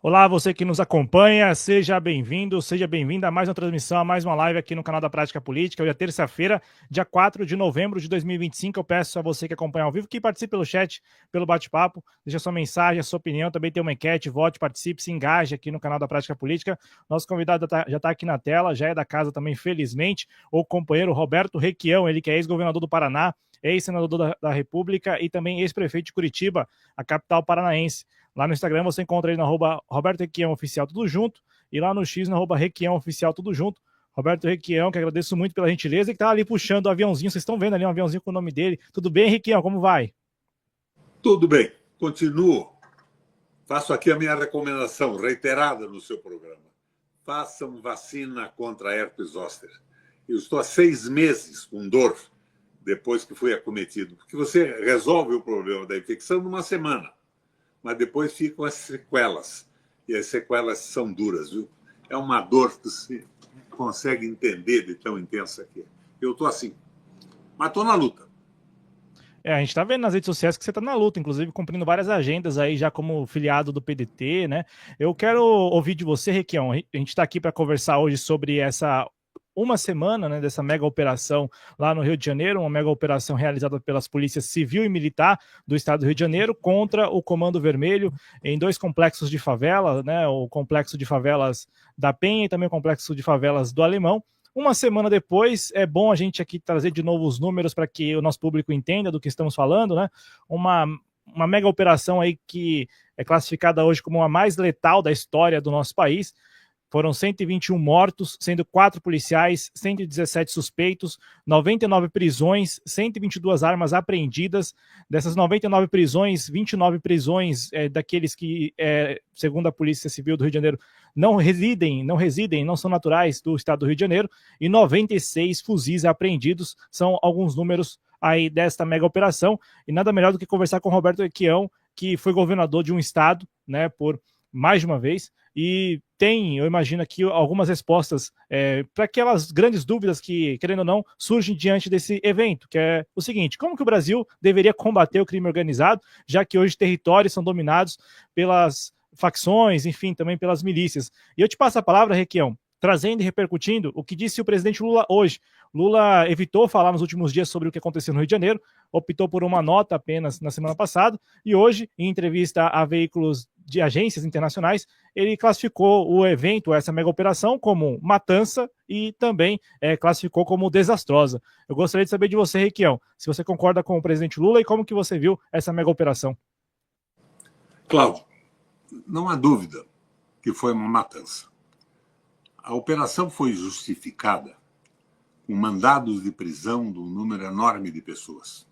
Olá, você que nos acompanha, seja bem-vindo, seja bem-vinda a mais uma transmissão, a mais uma live aqui no canal da Prática Política. Hoje é terça-feira, dia 4 de novembro de 2025. Eu peço a você que acompanha ao vivo que participe pelo chat, pelo bate-papo, deixe sua mensagem, a sua opinião, também tem uma enquete, vote, participe, se engaje aqui no canal da Prática Política. Nosso convidado já está aqui na tela, já é da casa também, felizmente, o companheiro Roberto Requião, ele que é ex-governador do Paraná, ex-senador da República e também ex-prefeito de Curitiba, a capital paranaense. Lá no Instagram você encontra ele no Roberto Requião Oficial, tudo junto. E lá no X, no Requião Oficial, tudo junto. Roberto Requião, que agradeço muito pela gentileza, e que tá ali puxando o aviãozinho. Vocês estão vendo ali um aviãozinho com o nome dele. Tudo bem, Requião? Como vai? Tudo bem, continuo. Faço aqui a minha recomendação reiterada no seu programa. Façam vacina contra a herpes zoster. Eu estou há 6 meses com dor depois que fui acometido, porque você resolve o problema da infecção numa semana, mas depois ficam as sequelas, e as sequelas são duras, viu? É uma dor que você consegue entender de tão intensa que é. Eu estou assim, mas estou na luta. A gente tá vendo nas redes sociais que você tá na luta, inclusive cumprindo várias agendas aí já como filiado do PDT, né? Eu quero ouvir de você, Requião. A gente tá aqui para conversar hoje sobre essa uma semana, né, dessa mega operação lá no Rio de Janeiro, uma mega operação realizada pelas polícias civil e militar do estado do Rio de Janeiro contra o Comando Vermelho em 2 complexos de favela, né, o complexo de favelas da Penha e também o complexo de favelas do Alemão. Uma semana depois, é bom a gente aqui trazer de novo os números para que o nosso público entenda do que estamos falando, né? Uma mega operação aí que é classificada hoje como a mais letal da história do nosso país. Foram 121 mortos, sendo 4 policiais, 117 suspeitos, 99 prisões, 122 armas apreendidas. Dessas 99 prisões, 29 prisões daqueles que, segundo a Polícia Civil do Rio de Janeiro, não residem, não são naturais do estado do Rio de Janeiro, e 96 fuzis apreendidos. São alguns números aí desta mega operação, e nada melhor do que conversar com o Roberto Requião, que foi governador de um estado, né, por mais de uma vez, e tem, eu imagino aqui, algumas respostas para aquelas grandes dúvidas que, querendo ou não, surgem diante desse evento, que é o seguinte: como que o Brasil deveria combater o crime organizado, já que hoje territórios são dominados pelas facções, enfim, também pelas milícias. E eu te passo a palavra, Requião, trazendo e repercutindo o que disse o presidente Lula hoje. Lula evitou falar nos últimos dias sobre o que aconteceu no Rio de Janeiro, optou por uma nota apenas na semana passada, e hoje, em entrevista a veículos de agências internacionais, ele classificou o evento, essa mega operação, como matança e também classificou como desastrosa. Eu gostaria de saber de você, Requião, se você concorda com o presidente Lula e como que você viu essa mega operação. Cláudio, não há dúvida que foi uma matança. A operação foi justificada com mandados de prisão de um número enorme de pessoas.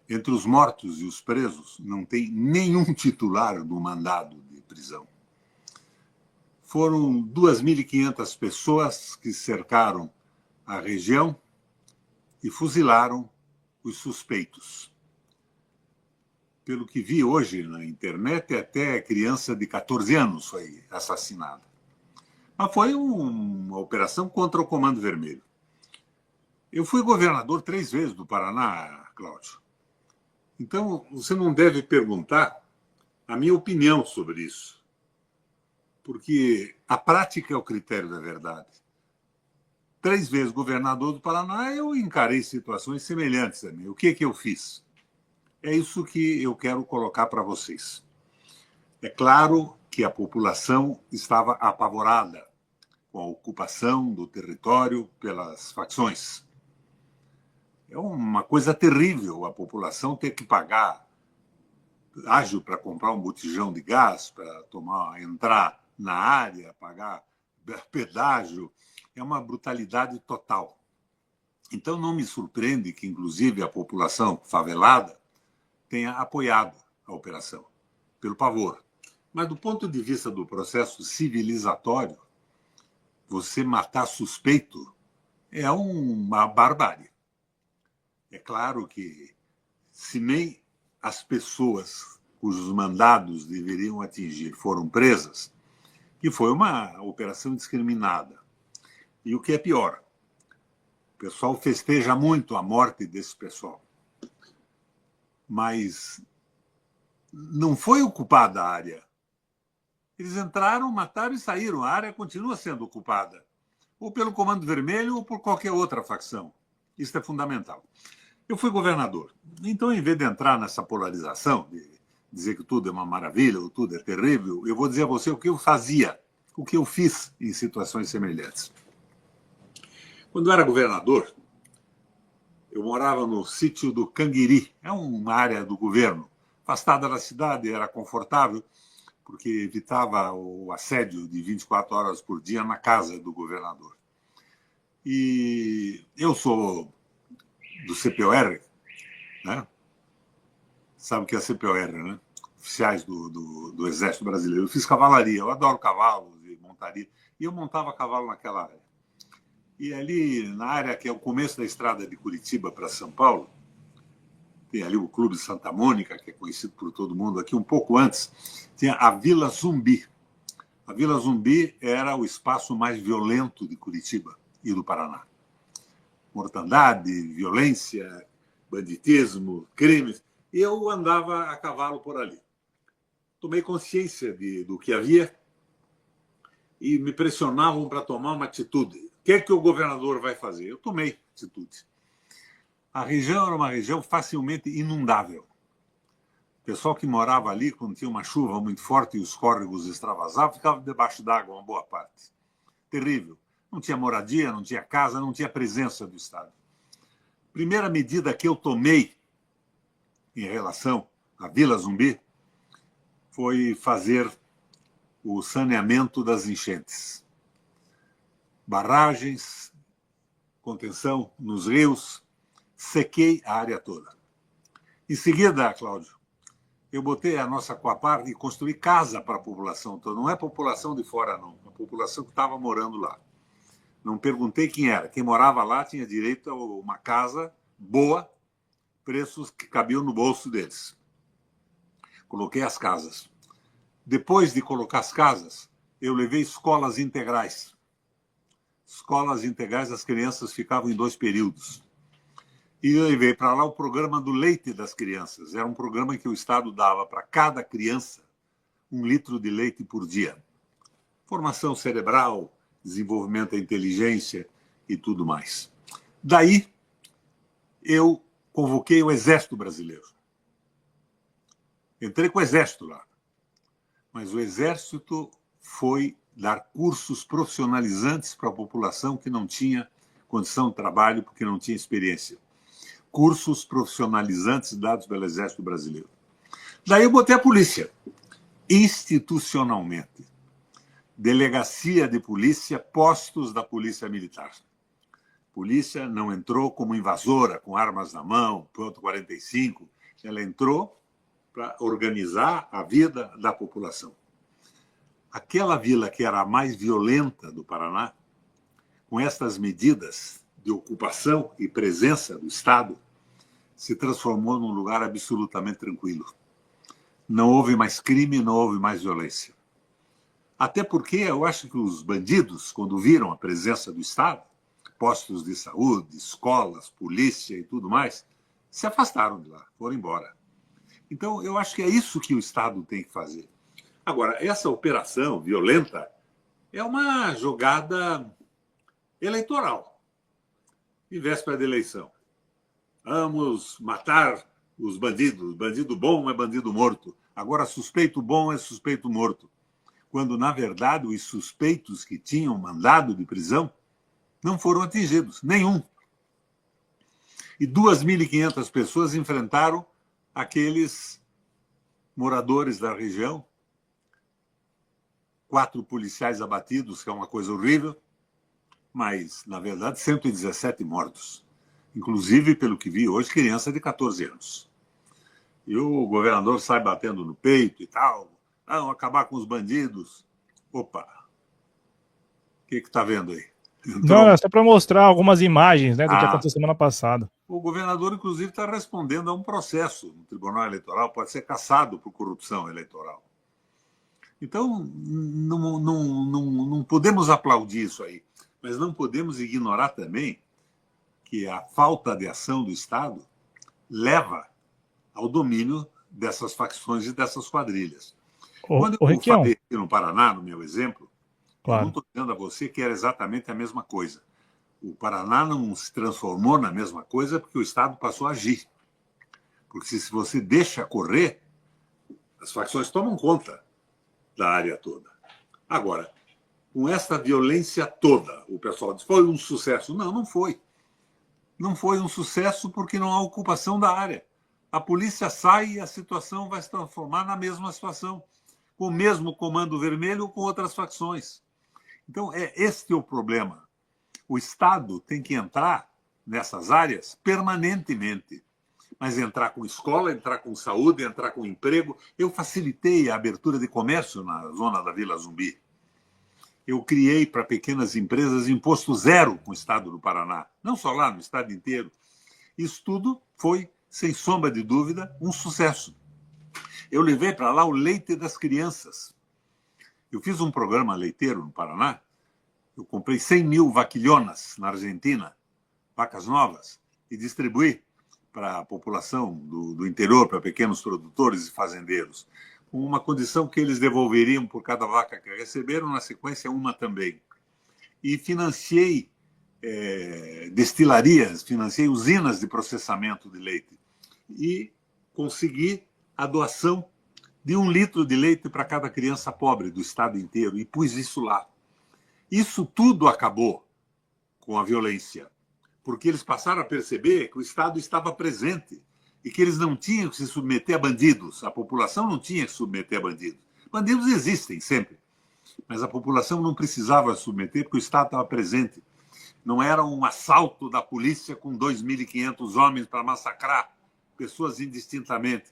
Entre os mortos e os presos, não tem nenhum titular do mandado de prisão. Foram 2.500 pessoas que cercaram a região e fuzilaram os suspeitos. Pelo que vi hoje na internet, até criança de 14 anos foi assassinada. Mas foi uma operação contra o Comando Vermelho. Eu fui governador 3 vezes do Paraná, Cláudio. Então, você não deve perguntar a minha opinião sobre isso, porque a prática é o critério da verdade. 3 vezes governador do Paraná, eu encarei situações semelhantes a mim. O que eu fiz? É isso que eu quero colocar para vocês. É claro que a população estava apavorada com a ocupação do território pelas facções. É uma coisa terrível a população ter que pagar ágio para comprar um botijão de gás, para entrar na área, pagar pedágio. É uma brutalidade total. Então não me surpreende que, inclusive, a população favelada tenha apoiado a operação, pelo pavor. Mas, do ponto de vista do processo civilizatório, você matar suspeito é uma barbárie. É claro que, se nem as pessoas cujos mandados deveriam atingir foram presas, que foi uma operação indiscriminada. E o que é pior, o pessoal festeja muito a morte desse pessoal. Mas não foi ocupada a área. Eles entraram, mataram e saíram. A área continua sendo ocupada, ou pelo Comando Vermelho ou por qualquer outra facção. Isso é fundamental. Eu fui governador. Então, em vez de entrar nessa polarização, de dizer que tudo é uma maravilha ou tudo é terrível, eu vou dizer a você o que eu fazia, o que eu fiz em situações semelhantes. Quando eu era governador, eu morava no sítio do Canguiri, é uma área do governo, afastada da cidade, era confortável, porque evitava o assédio de 24 horas por dia na casa do governador. E eu sou do CPOR, né? Sabe o que é CPOR, né? Oficiais do Exército Brasileiro. Eu fiz cavalaria, eu adoro cavalos e montaria. E eu montava cavalo naquela área. E ali, na área que é o começo da estrada de Curitiba para São Paulo, tem ali o Clube Santa Mônica, que é conhecido por todo mundo aqui, um pouco antes, tinha a Vila Zumbi. A Vila Zumbi era o espaço mais violento de Curitiba e do Paraná. Mortandade, violência, banditismo, crimes. E eu andava a cavalo por ali. Tomei consciência do que havia e me pressionavam para tomar uma atitude. O que é que o governador vai fazer? Eu tomei atitude. A região era uma região facilmente inundável. O pessoal que morava ali, quando tinha uma chuva muito forte e os córregos extravasavam, ficava debaixo d'água uma boa parte. Terrível. Não tinha moradia, não tinha casa, não tinha presença do Estado. Primeira medida que eu tomei em relação à Vila Zumbi foi fazer o saneamento das enchentes. Barragens, contenção nos rios, sequei a área toda. Em seguida, Cláudio, eu botei a nossa Coapar e construí casa para a população toda. Não é população de fora, não. A população que estava morando lá. Não perguntei quem era. Quem morava lá tinha direito a uma casa boa, preços que cabiam no bolso deles. Coloquei as casas. Depois de colocar as casas, eu levei escolas integrais. Escolas integrais, as crianças ficavam em 2 períodos. E eu levei para lá o programa do leite das crianças. Era um programa que o Estado dava para cada criança 1 litro de leite por dia. Formação cerebral, desenvolvimento da inteligência e tudo mais. Daí, eu convoquei o Exército Brasileiro. Entrei com o Exército lá. Mas o Exército foi dar cursos profissionalizantes para a população que não tinha condição de trabalho, porque não tinha experiência. Cursos profissionalizantes dados pelo Exército Brasileiro. Daí eu botei a polícia, institucionalmente. Delegacia de polícia, postos da Polícia Militar. Polícia não entrou como invasora, com armas na mão, ponto 45. Ela entrou para organizar a vida da população. Aquela vila que era a mais violenta do Paraná, com estas medidas de ocupação e presença do Estado, se transformou num lugar absolutamente tranquilo. Não houve mais crime, não houve mais violência. Até porque eu acho que os bandidos, quando viram a presença do Estado, postos de saúde, escolas, polícia e tudo mais, se afastaram de lá, foram embora. Então, eu acho que é isso que o Estado tem que fazer. Agora, essa operação violenta é uma jogada eleitoral, em véspera de eleição. Vamos matar os bandidos. Bandido bom é bandido morto. Agora, suspeito bom é suspeito morto. Quando, na verdade, os suspeitos que tinham mandado de prisão não foram atingidos, nenhum. E 2.500 pessoas enfrentaram aqueles moradores da região, 4 policiais abatidos, que é uma coisa horrível, mas, na verdade, 117 mortos. Inclusive, pelo que vi hoje, criança de 14 anos. E o governador sai batendo no peito e tal. Vamos acabar com os bandidos. Opa! O que está vendo aí? Não, é só para mostrar algumas imagens, né, do que aconteceu semana passada. O governador, inclusive, está respondendo a um processo no Tribunal Eleitoral, pode ser cassado por corrupção eleitoral. Então, não podemos aplaudir isso aí, mas não podemos ignorar também que a falta de ação do Estado leva ao domínio dessas facções e dessas quadrilhas. Quando eu Requião, falei aqui no Paraná, no meu exemplo, eu não claro. estou dizendo a você que era exatamente a mesma coisa. O Paraná não se transformou na mesma coisa porque o Estado passou a agir. Porque se você deixa correr, as facções tomam conta da área toda. Agora, com essa violência toda, o pessoal diz, foi um sucesso. Não, não foi. Não foi um sucesso porque não há ocupação da área. A polícia sai e a situação vai se transformar na mesma situação, com o mesmo comando vermelho ou com outras facções. Então, este é o problema. O Estado tem que entrar nessas áreas permanentemente, mas entrar com escola, entrar com saúde, entrar com emprego. Eu facilitei a abertura de comércio na zona da Vila Zumbi. Eu criei para pequenas empresas imposto zero com o Estado do Paraná, não só lá, no Estado inteiro. Isso tudo foi, sem sombra de dúvida, um sucesso. Eu levei para lá o leite das crianças. Eu fiz um programa leiteiro no Paraná. Eu comprei 100 mil vaquilhonas na Argentina, vacas novas, e distribuí para a população do interior, para pequenos produtores e fazendeiros, com uma condição que eles devolveriam por cada vaca que receberam, na sequência uma também. E financiei destilarias, financiei usinas de processamento de leite. E consegui a doação de 1 litro de leite para cada criança pobre do estado inteiro, e pus isso lá. Isso tudo acabou com a violência, porque eles passaram a perceber que o Estado estava presente e que eles não tinham que se submeter a bandidos. A população não tinha que se submeter a bandidos. Bandidos existem sempre, mas a população não precisava se submeter porque o Estado estava presente. Não era um assalto da polícia com 2.500 homens para massacrar pessoas indistintamente,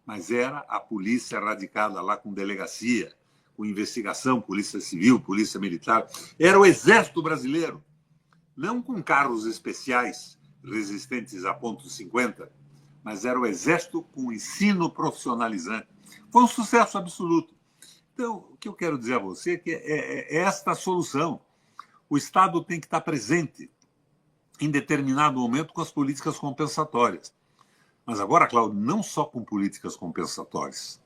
mas era a polícia radicada lá com delegacia, com investigação, polícia civil, polícia militar. Era o exército brasileiro, não com carros especiais resistentes a .50, mas era o exército com ensino profissionalizante. Foi um sucesso absoluto. Então, o que eu quero dizer a você é que é esta a solução. O Estado tem que estar presente em determinado momento com as políticas compensatórias. Mas agora, Cláudio, não só com políticas compensatórias.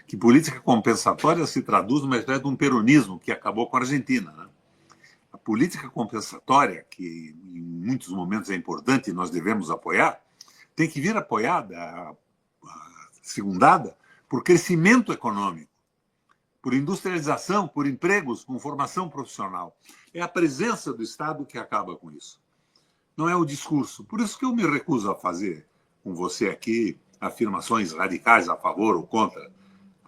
Que política compensatória se traduz numa espécie de um peronismo que acabou com a Argentina. Né? A política compensatória, que em muitos momentos é importante e nós devemos apoiar, tem que vir apoiada, segundada, por crescimento econômico, por industrialização, por empregos, com formação profissional. É a presença do Estado que acaba com isso. Não é o discurso. Por isso que eu me recuso a fazer com você aqui afirmações radicais a favor ou contra.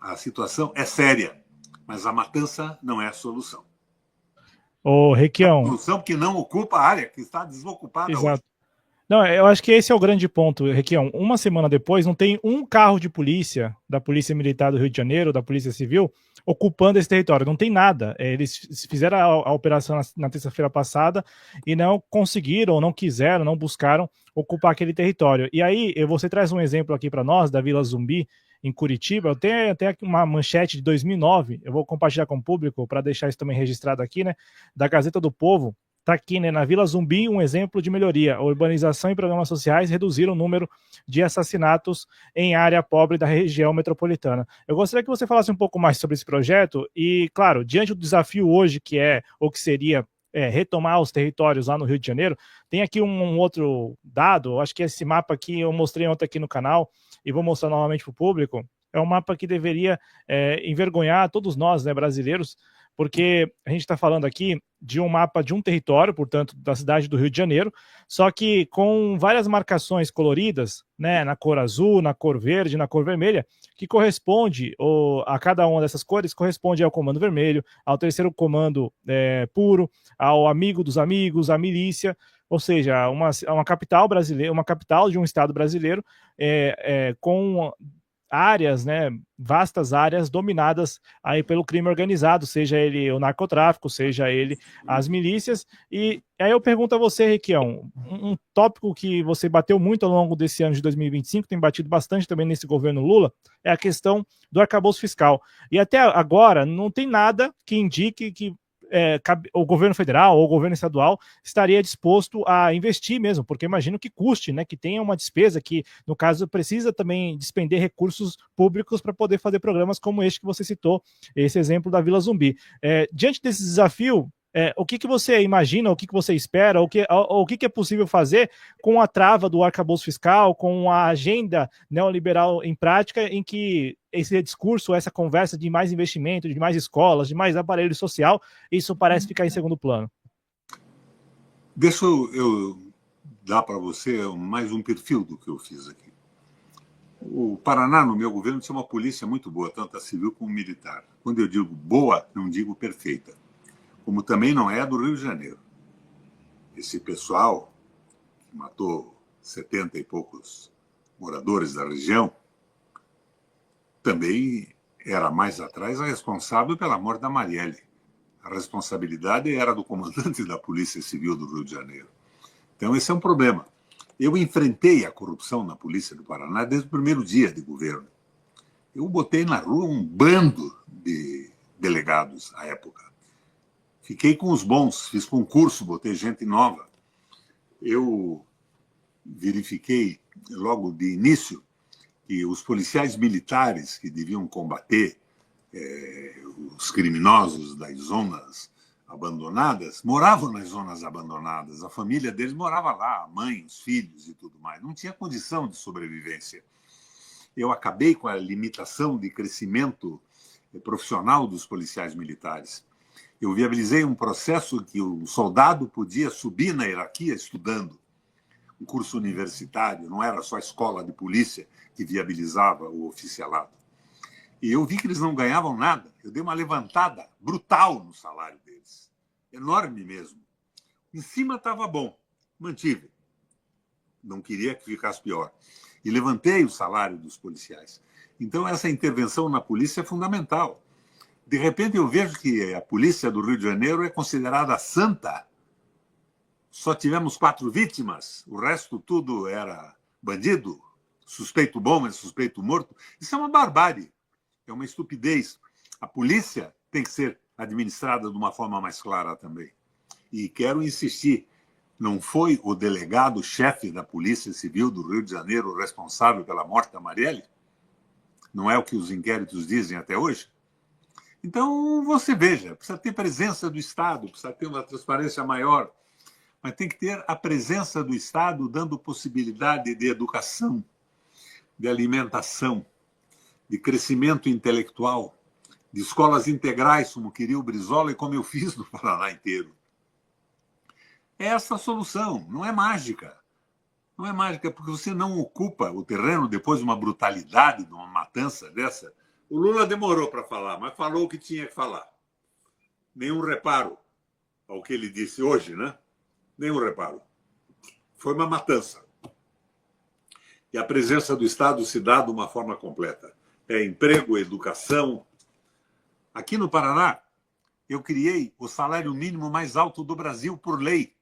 A situação é séria, mas a matança não é a solução. Ô, É a Requião, solução que não ocupa a área, que está desocupada hoje. exato. Não, eu acho que esse é o grande ponto, Requião. Uma semana depois, não tem um carro de polícia, da Polícia Militar do Rio de Janeiro, da Polícia Civil, ocupando esse território. Não tem nada. Eles fizeram a operação na terça-feira passada e não conseguiram, não quiseram, não buscaram ocupar aquele território. E aí, você traz um exemplo aqui para nós, da Vila Zumbi, em Curitiba. Eu tenho até aqui uma manchete de 2009, eu vou compartilhar com o público para deixar isso também registrado aqui, né, da Gazeta do Povo. Está aqui, né, na Vila Zumbi, um exemplo de melhoria. A urbanização e programas sociais reduziram o número de assassinatos em área pobre da região metropolitana. Eu gostaria que você falasse um pouco mais sobre esse projeto e, claro, diante do desafio hoje, que é, ou que seria, retomar os territórios lá no Rio de Janeiro, tem aqui um outro dado, acho que esse mapa aqui eu mostrei ontem aqui no canal e vou mostrar novamente para o público. É um mapa que deveria envergonhar todos nós, né, brasileiros, porque a gente está falando aqui de um mapa de um território, portanto, da cidade do Rio de Janeiro, só que com várias marcações coloridas, né, na cor azul, na cor verde, na cor vermelha, que corresponde, a cada uma dessas cores, corresponde ao comando vermelho, ao terceiro comando puro, ao amigo dos amigos, à milícia, ou seja, uma capital brasileira, uma capital de um estado brasileiro com áreas, né, vastas áreas dominadas aí pelo crime organizado, seja ele o narcotráfico, seja ele as milícias. E aí eu pergunto a você, Requião, um tópico que você bateu muito ao longo desse ano de 2025, tem batido bastante também nesse governo Lula, é a questão do arcabouço fiscal. E até agora não tem nada que indique que o governo federal ou o governo estadual estaria disposto a investir mesmo, porque imagino que custe, né, que tenha uma despesa que, no caso, precisa também despender recursos públicos para poder fazer programas como este que você citou, esse exemplo da Vila Zumbi. Diante desse desafio, o que você imagina, o que você espera, o que é possível fazer com a trava do arcabouço fiscal, com a agenda neoliberal em prática, em que esse discurso, essa conversa de mais investimento, de mais escolas, de mais aparelho social, isso parece ficar em segundo plano? Deixa eu dar para você mais um perfil do que eu fiz aqui. O Paraná, no meu governo, tinha uma polícia muito boa, tanto a civil como militar. Quando eu digo boa, não digo perfeita. Como também não é do Rio de Janeiro. Esse pessoal que matou 70 e poucos moradores da região também era mais atrás a responsável pela morte da Marielle. A responsabilidade era do comandante da Polícia Civil do Rio de Janeiro. Então, esse é um problema. Eu enfrentei a corrupção na Polícia do Paraná desde o primeiro dia de governo. Eu botei na rua um bando de delegados à época. Fiquei com os bons, fiz concurso, botei gente nova. Eu verifiquei logo de início que os policiais militares que deviam combater os criminosos das zonas abandonadas moravam nas zonas abandonadas. A família deles morava lá, a mãe, os filhos e tudo mais. Não tinha condição de sobrevivência. Eu acabei com a limitação de crescimento profissional dos policiais militares. Eu viabilizei um processo que o soldado podia subir na hierarquia estudando. Um curso universitário, não era só a escola de polícia que viabilizava o oficialado. E eu vi que eles não ganhavam nada. Eu dei uma levantada brutal no salário deles. Enorme mesmo. Em cima estava bom. Mantive. Não queria que ficasse pior. E levantei o salário dos policiais. Então, essa intervenção na polícia é fundamental. De repente, eu vejo que a polícia do Rio de Janeiro é considerada santa. Só tivemos 4 vítimas. O resto tudo era bandido. Suspeito bom é suspeito morto. Isso é uma barbárie. É uma estupidez. A polícia tem que ser administrada de uma forma mais clara também. E quero insistir, não foi o delegado-chefe da Polícia Civil do Rio de Janeiro o responsável pela morte da Marielle? Não é o que os inquéritos dizem até hoje? Então, você veja, precisa ter presença do Estado, precisa ter uma transparência maior, mas tem que ter a presença do Estado dando possibilidade de educação, de alimentação, de crescimento intelectual, de escolas integrais, como queria o Brizola e como eu fiz no Paraná inteiro. É essa a solução, não é mágica. Não é mágica, porque você não ocupa o terreno depois de uma brutalidade, de uma matança dessa. O Lula demorou para falar, mas falou o que tinha que falar. Nenhum reparo ao que ele disse hoje, né? Nenhum reparo. Foi uma matança. E a presença do Estado se dá de uma forma completa. É emprego, educação. Aqui no Paraná, eu criei o salário mínimo mais alto do Brasil por lei.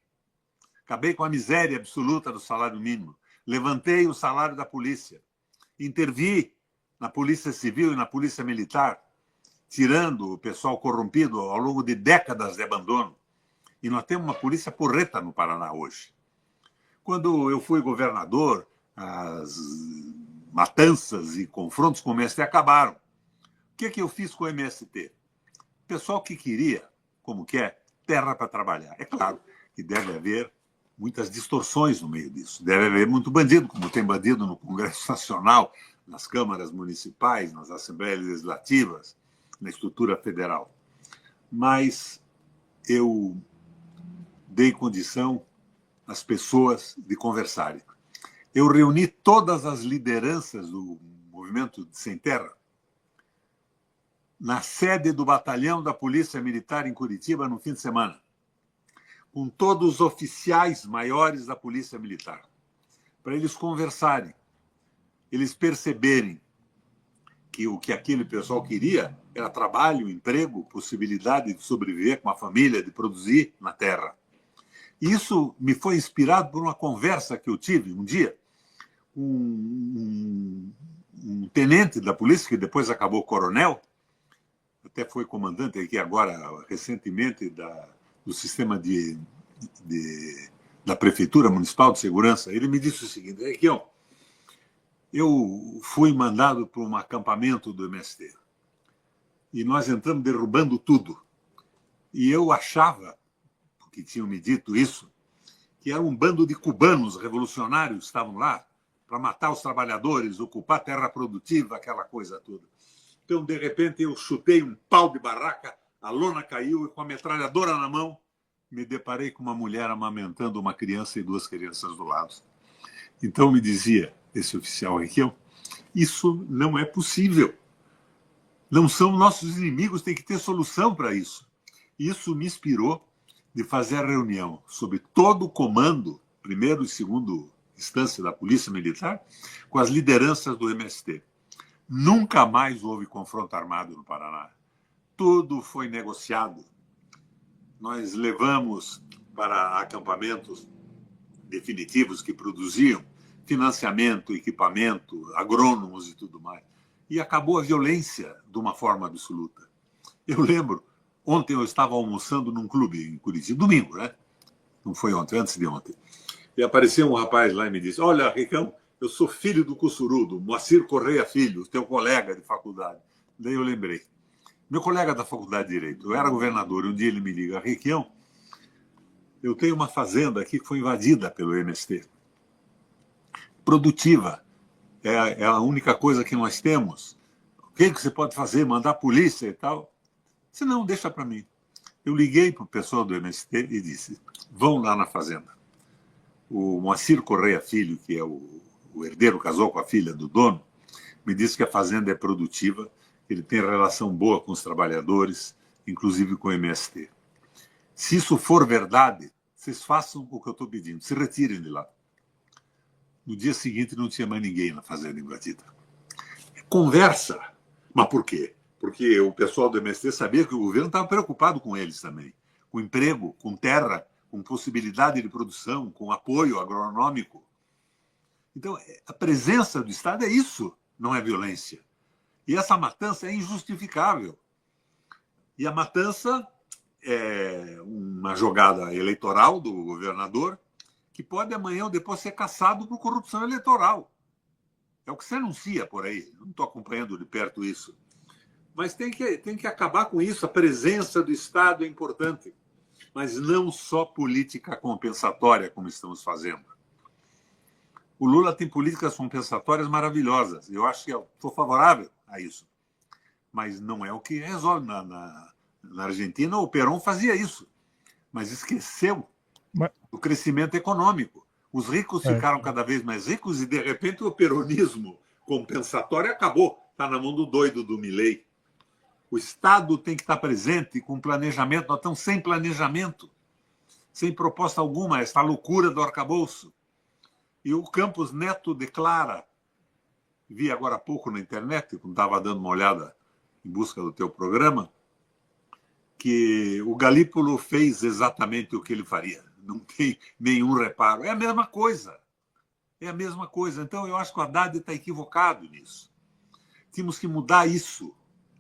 Acabei com a miséria absoluta do salário mínimo. Levantei o salário da polícia. Intervi na Polícia Civil e na Polícia Militar, tirando o pessoal corrompido ao longo de décadas de abandono. E nós temos uma polícia porreta no Paraná hoje. Quando eu fui governador, as matanças e confrontos com o MST acabaram. O que eu fiz com o MST? O pessoal que queria, como quer, terra para trabalhar. É claro que deve haver muitas distorções no meio disso. Deve haver muito bandido, como tem bandido no Congresso Nacional, nas câmaras municipais, nas assembleias legislativas, na estrutura federal. Mas eu dei condição às pessoas de conversarem. Eu reuni todas as lideranças do movimento de Sem Terra na sede do batalhão da Polícia Militar em Curitiba no fim de semana, com todos os oficiais maiores da Polícia Militar, para eles conversarem, eles perceberem que o que aquele pessoal queria era trabalho, emprego, possibilidade de sobreviver com a família, de produzir na terra. Isso me foi inspirado por uma conversa que eu tive um dia com um tenente da polícia, que depois acabou coronel, até foi comandante aqui agora, recentemente, do sistema da Prefeitura Municipal de Segurança. Ele me disse o seguinte: Requião, eu fui mandado para um acampamento do MST e nós entramos derrubando tudo. E eu achava, porque tinham me dito isso, que era um bando de cubanos revolucionários que estavam lá para matar os trabalhadores, ocupar a terra produtiva, aquela coisa toda. Então, de repente, eu chutei um pau de barraca, a lona caiu e, com a metralhadora na mão, me deparei com uma mulher amamentando uma criança e 2 crianças do lado. Então, me dizia esse oficial Requião, isso não é possível. Não são nossos inimigos, tem que ter solução para isso. Isso me inspirou de fazer a reunião sob todo o comando, primeiro e segundo instância da Polícia Militar, com as lideranças do MST. Nunca mais houve confronto armado no Paraná. Tudo foi negociado. Nós levamos para acampamentos definitivos que produziam financiamento, equipamento, agrônomos e tudo mais. E acabou a violência de uma forma absoluta. Eu lembro, ontem eu estava almoçando num clube em Curitiba, domingo, né? Não foi ontem, antes de ontem. E apareceu um rapaz lá e me disse: olha, Ricão, eu sou filho do Cussuru, do Moacir Correia Filho, teu colega de faculdade. Daí eu lembrei. Meu colega da faculdade de Direito, eu era governador, e um dia ele me liga: Requião, eu tenho uma fazenda aqui que foi invadida pelo MST. Produtiva. É a única coisa que nós temos. O que você pode fazer? Mandar a polícia e tal? Se não, deixa para mim. Eu liguei para o pessoal do MST e disse: vão lá na fazenda. O Moacir Correia Filho, que é o herdeiro, casou com a filha do dono, me disse que a fazenda é produtiva, ele tem relação boa com os trabalhadores, inclusive com o MST. Se isso for verdade, vocês façam o que eu estou pedindo, se retirem de lá. No dia seguinte não tinha mais ninguém na fazenda invadida. Conversa. Mas por quê? Porque o pessoal do MST sabia que o governo estava preocupado com eles também. Com emprego, com terra, com possibilidade de produção, com apoio agronômico. Então, a presença do Estado é isso, não é violência. E essa matança é injustificável. E a matança é uma jogada eleitoral do governador que pode amanhã ou depois ser cassado por corrupção eleitoral. É o que se anuncia por aí. Não estou acompanhando de perto isso. Mas tem que acabar com isso. A presença do Estado é importante. Mas não só política compensatória, como estamos fazendo. O Lula tem políticas compensatórias maravilhosas. Eu acho que eu sou favorável a isso. Mas não é o que resolve. Na Argentina, o Perón fazia isso. Mas esqueceu do crescimento econômico. Os ricos ficaram cada vez mais ricos e, de repente, o peronismo compensatório acabou. Está na mão do doido do Milei. O Estado tem que estar presente com planejamento. Nós estamos sem planejamento, sem proposta alguma, essa loucura do arcabouço. E o Campos Neto declara, vi agora há pouco na internet, quando estava dando uma olhada em busca do teu programa, que o Galípolo fez exatamente o que ele faria. Não tem nenhum reparo. É a mesma coisa. É a mesma coisa. Então, eu acho que o Haddad está equivocado nisso. Temos que mudar isso.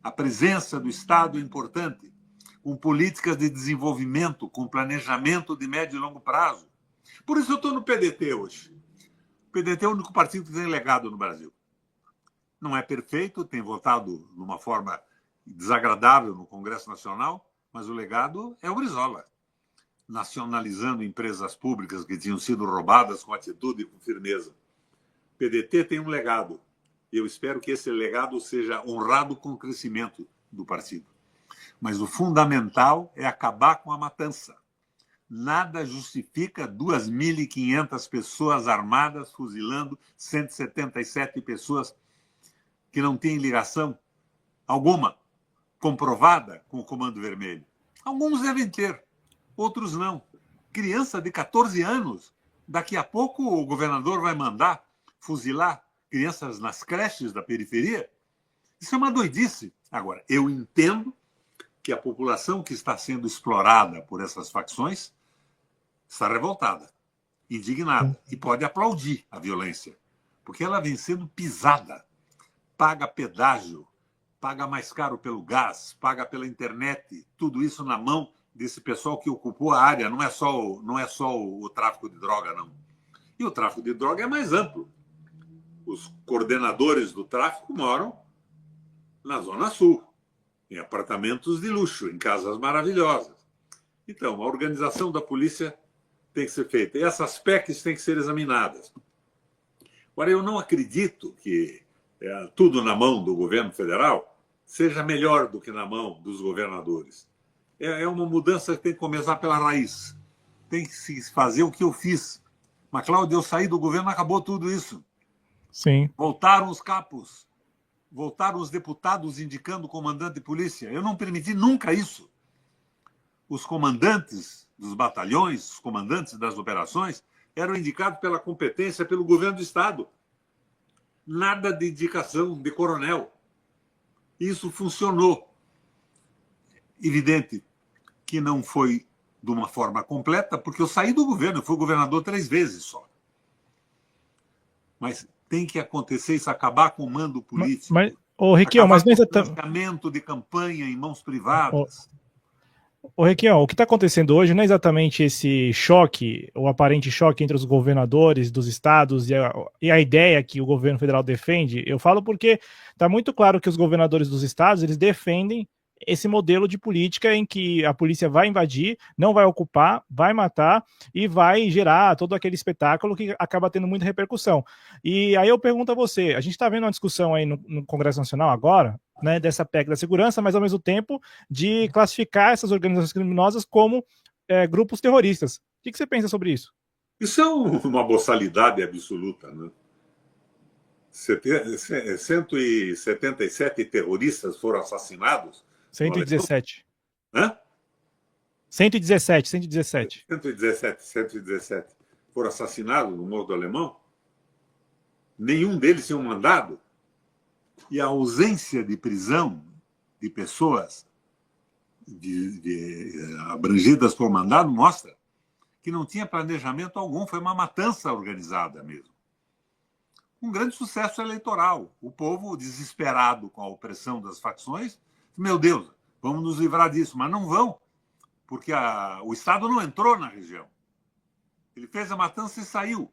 A presença do Estado é importante, com políticas de desenvolvimento, com planejamento de médio e longo prazo. Por isso eu estou no PDT hoje. O PDT é o único partido que tem legado no Brasil. Não é perfeito, tem votado de uma forma desagradável no Congresso Nacional, mas o legado é o Brizola, nacionalizando empresas públicas que tinham sido roubadas com atitude e com firmeza. O PDT tem um legado. Eu espero que esse legado seja honrado com o crescimento do partido. Mas o fundamental é acabar com a matança. Nada justifica 2.500 pessoas armadas fuzilando 177 pessoas que não têm ligação alguma comprovada com o Comando Vermelho. Alguns devem ter, outros não. Criança de 14 anos, daqui a pouco o governador vai mandar fuzilar crianças nas creches da periferia? Isso é uma doidice. Agora, eu entendo que a população que está sendo explorada por essas facções está revoltada, indignada, e pode aplaudir a violência, porque ela vem sendo pisada, paga pedágio, paga mais caro pelo gás, paga pela internet, tudo isso na mão desse pessoal que ocupou a área. Não é só o tráfico de droga, não. E o tráfico de droga é mais amplo. Os coordenadores do tráfico moram na Zona Sul, em apartamentos de luxo, em casas maravilhosas. Então, a organização da polícia tem que ser feita. E essas PECs têm que ser examinadas. Agora, eu não acredito que tudo na mão do governo federal seja melhor do que na mão dos governadores. É uma mudança que tem que começar pela raiz. Tem que se fazer o que eu fiz. Mas, Cláudio, eu saí do governo, acabou tudo isso. Sim. Voltaram os capos, voltaram os deputados indicando o comandante de polícia. Eu não permiti nunca isso. Os comandantes dos batalhões, os comandantes das operações, eram indicados pela competência pelo governo do Estado. Nada de indicação de coronel. Isso funcionou. Evidente que não foi de uma forma completa, porque eu saí do governo, eu fui governador 3 vezes só. Mas tem que acontecer isso, acabar com o mando político. Mas Requião, mas não é financiamento de campanha em mãos privadas. Requião, o que está acontecendo hoje não é exatamente esse choque, o aparente choque entre os governadores dos estados e a ideia que o governo federal defende. Eu falo porque está muito claro que os governadores dos estados eles defendem esse modelo de política em que a polícia vai invadir, não vai ocupar, vai matar e vai gerar todo aquele espetáculo que acaba tendo muita repercussão. E aí eu pergunto a você, a gente está vendo uma discussão aí no Congresso Nacional agora, né, dessa PEC da segurança, mas ao mesmo tempo de classificar essas organizações criminosas como grupos terroristas. O que você pensa sobre isso? Isso é uma boçalidade absoluta, né? 177 terroristas foram assassinados. 117. Hã? 117. 117 foram assassinados no Morro do Alemão. Nenhum deles tinha um mandado. E a ausência de prisão de pessoas abrangidas por mandado mostra que não tinha planejamento algum. Foi uma matança organizada mesmo. Um grande sucesso eleitoral. O povo, desesperado com a opressão das facções, meu Deus, vamos nos livrar disso. Mas não vão, porque o Estado não entrou na região. Ele fez a matança e saiu.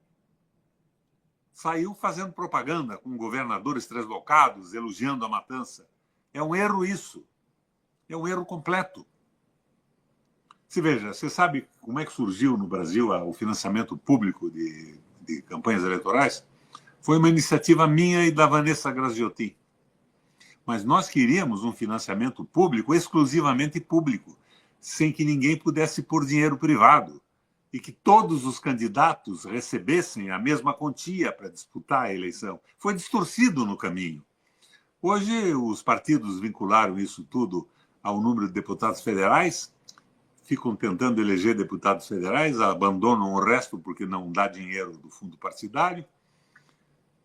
Saiu fazendo propaganda com governadores translocados, elogiando a matança. É um erro isso. É um erro completo. Você sabe como é que surgiu no Brasil o financiamento público de campanhas eleitorais? Foi uma iniciativa minha e da Vanessa Graziotin. Mas nós queríamos um financiamento público, exclusivamente público, sem que ninguém pudesse pôr dinheiro privado e que todos os candidatos recebessem a mesma quantia para disputar a eleição. Foi distorcido no caminho. Hoje, os partidos vincularam isso tudo ao número de deputados federais, ficam tentando eleger deputados federais, abandonam o resto porque não dá dinheiro do fundo partidário.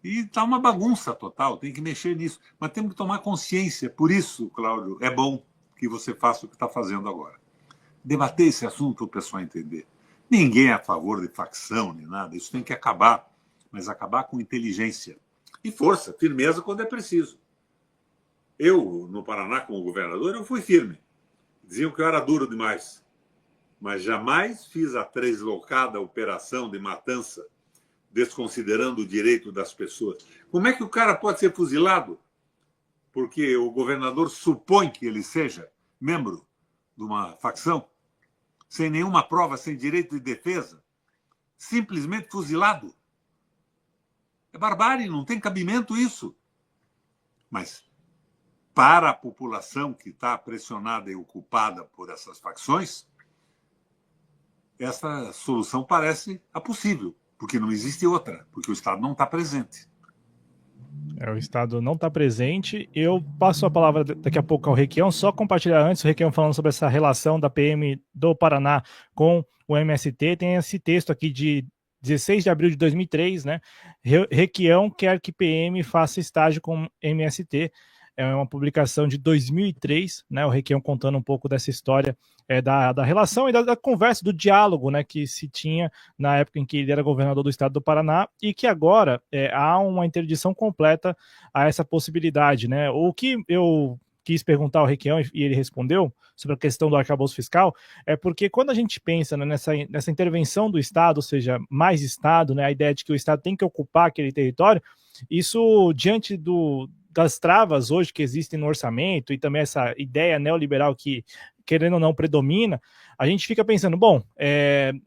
E está uma bagunça total, tem que mexer nisso. Mas temos que tomar consciência. Por isso, Cláudio, é bom que você faça o que está fazendo agora. Debater esse assunto para o pessoal entender. Ninguém é a favor de facção nem nada. Isso tem que acabar. Mas acabar com inteligência. E força, firmeza quando é preciso. Eu, no Paraná, como governador, eu fui firme. Diziam que eu era duro demais. Mas jamais fiz a translocada operação de matança desconsiderando o direito das pessoas. Como é que o cara pode ser fuzilado? Porque o governador supõe que ele seja membro de uma facção, sem nenhuma prova, sem direito de defesa, simplesmente fuzilado. É barbárie, não tem cabimento isso. Mas, para a população que está pressionada e ocupada por essas facções, essa solução parece a possível. Porque não existe outra, porque o Estado não está presente. O Estado não está presente. Eu passo a palavra daqui a pouco ao Requião, só compartilhar antes, o Requião falando sobre essa relação da PM do Paraná com o MST. Tem esse texto aqui de 16 de abril de 2003, né? Requião quer que PM faça estágio com MST. é uma publicação de 2003, né, o Requião contando um pouco dessa história da relação e da conversa, do diálogo, né, que se tinha na época em que ele era governador do estado do Paraná, e que agora há uma interdição completa a essa possibilidade, né? O que eu quis perguntar ao Requião e ele respondeu sobre a questão do arcabouço fiscal, é porque quando a gente pensa, né, nessa intervenção do Estado, ou seja, mais Estado, né, a ideia de que o Estado tem que ocupar aquele território, isso diante das travas hoje que existem no orçamento e também essa ideia neoliberal que, querendo ou não, predomina, a gente fica pensando, bom,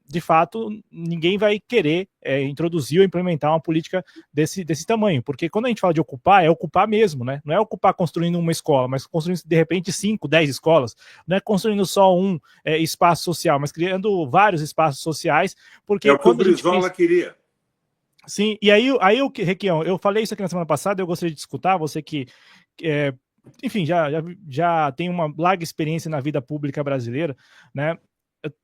de fato, ninguém vai querer introduzir ou implementar uma política desse tamanho, porque quando a gente fala de ocupar, é ocupar mesmo, né? Não é ocupar construindo uma escola, mas construindo, de repente, 5, 10 escolas, não é construindo só um espaço social, mas criando vários espaços sociais, porque É o que o quando a gente Brizola pensa... queria. Sim, e aí Requião, eu falei isso aqui na semana passada, eu gostaria de escutar, você que, enfim, já tem uma larga experiência na vida pública brasileira, né?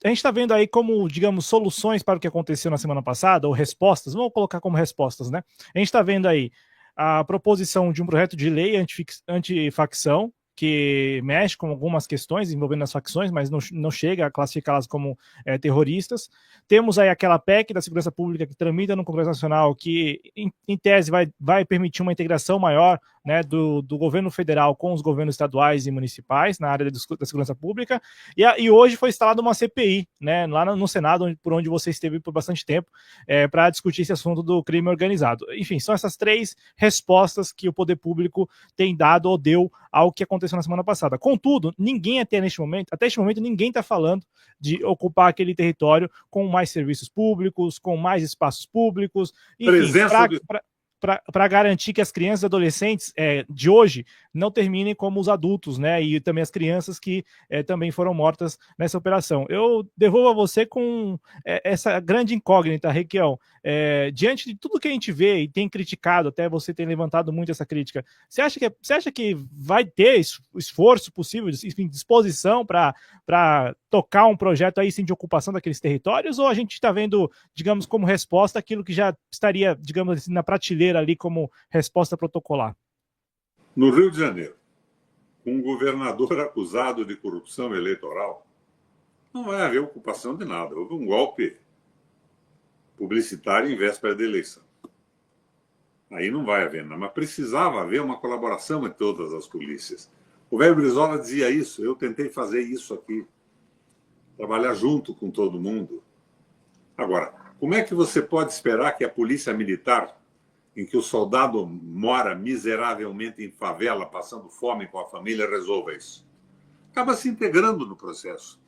A gente está vendo aí como, digamos, soluções para o que aconteceu na semana passada, ou respostas, vamos colocar como respostas, né? A gente está vendo aí a proposição de um projeto de lei antifacção, que mexe com algumas questões envolvendo as facções, mas não chega a classificá-las como terroristas. Temos aí aquela PEC da segurança pública que tramita no Congresso Nacional, que, em tese, vai permitir uma integração maior, né, do governo federal com os governos estaduais e municipais na área da segurança pública. E hoje foi instalada uma CPI, né, lá no Senado, por onde você esteve por bastante tempo, para discutir esse assunto do crime organizado. Enfim, são essas três respostas que o poder público tem dado ou deu ao que aconteceu na semana passada. Contudo, ninguém até este momento, ninguém está falando de ocupar aquele território com mais serviços públicos, com mais espaços públicos, enfim, para garantir que as crianças e adolescentes de hoje não terminem como os adultos, né? E também as crianças que também foram mortas nessa operação. Eu devolvo a você com essa grande incógnita, Requião. Diante de tudo que a gente vê e tem criticado, até você tem levantado muito essa crítica, você acha que vai ter esforço possível, enfim, disposição para tocar um projeto aí sim de ocupação daqueles territórios, ou a gente está vendo, digamos, como resposta aquilo que já estaria, digamos assim, na prateleira ali como resposta protocolar? No Rio de Janeiro, com um governador acusado de corrupção eleitoral, não vai haver ocupação de nada. Houve um golpe publicitário em véspera da eleição. Aí não vai haver nada, mas precisava haver uma colaboração entre todas as polícias. O velho Brizola dizia isso, eu tentei fazer isso aqui, trabalhar junto com todo mundo. Agora, como é que você pode esperar que a polícia militar, em que o soldado mora miseravelmente em favela, passando fome com a família, resolva isso? Acaba se integrando no processo.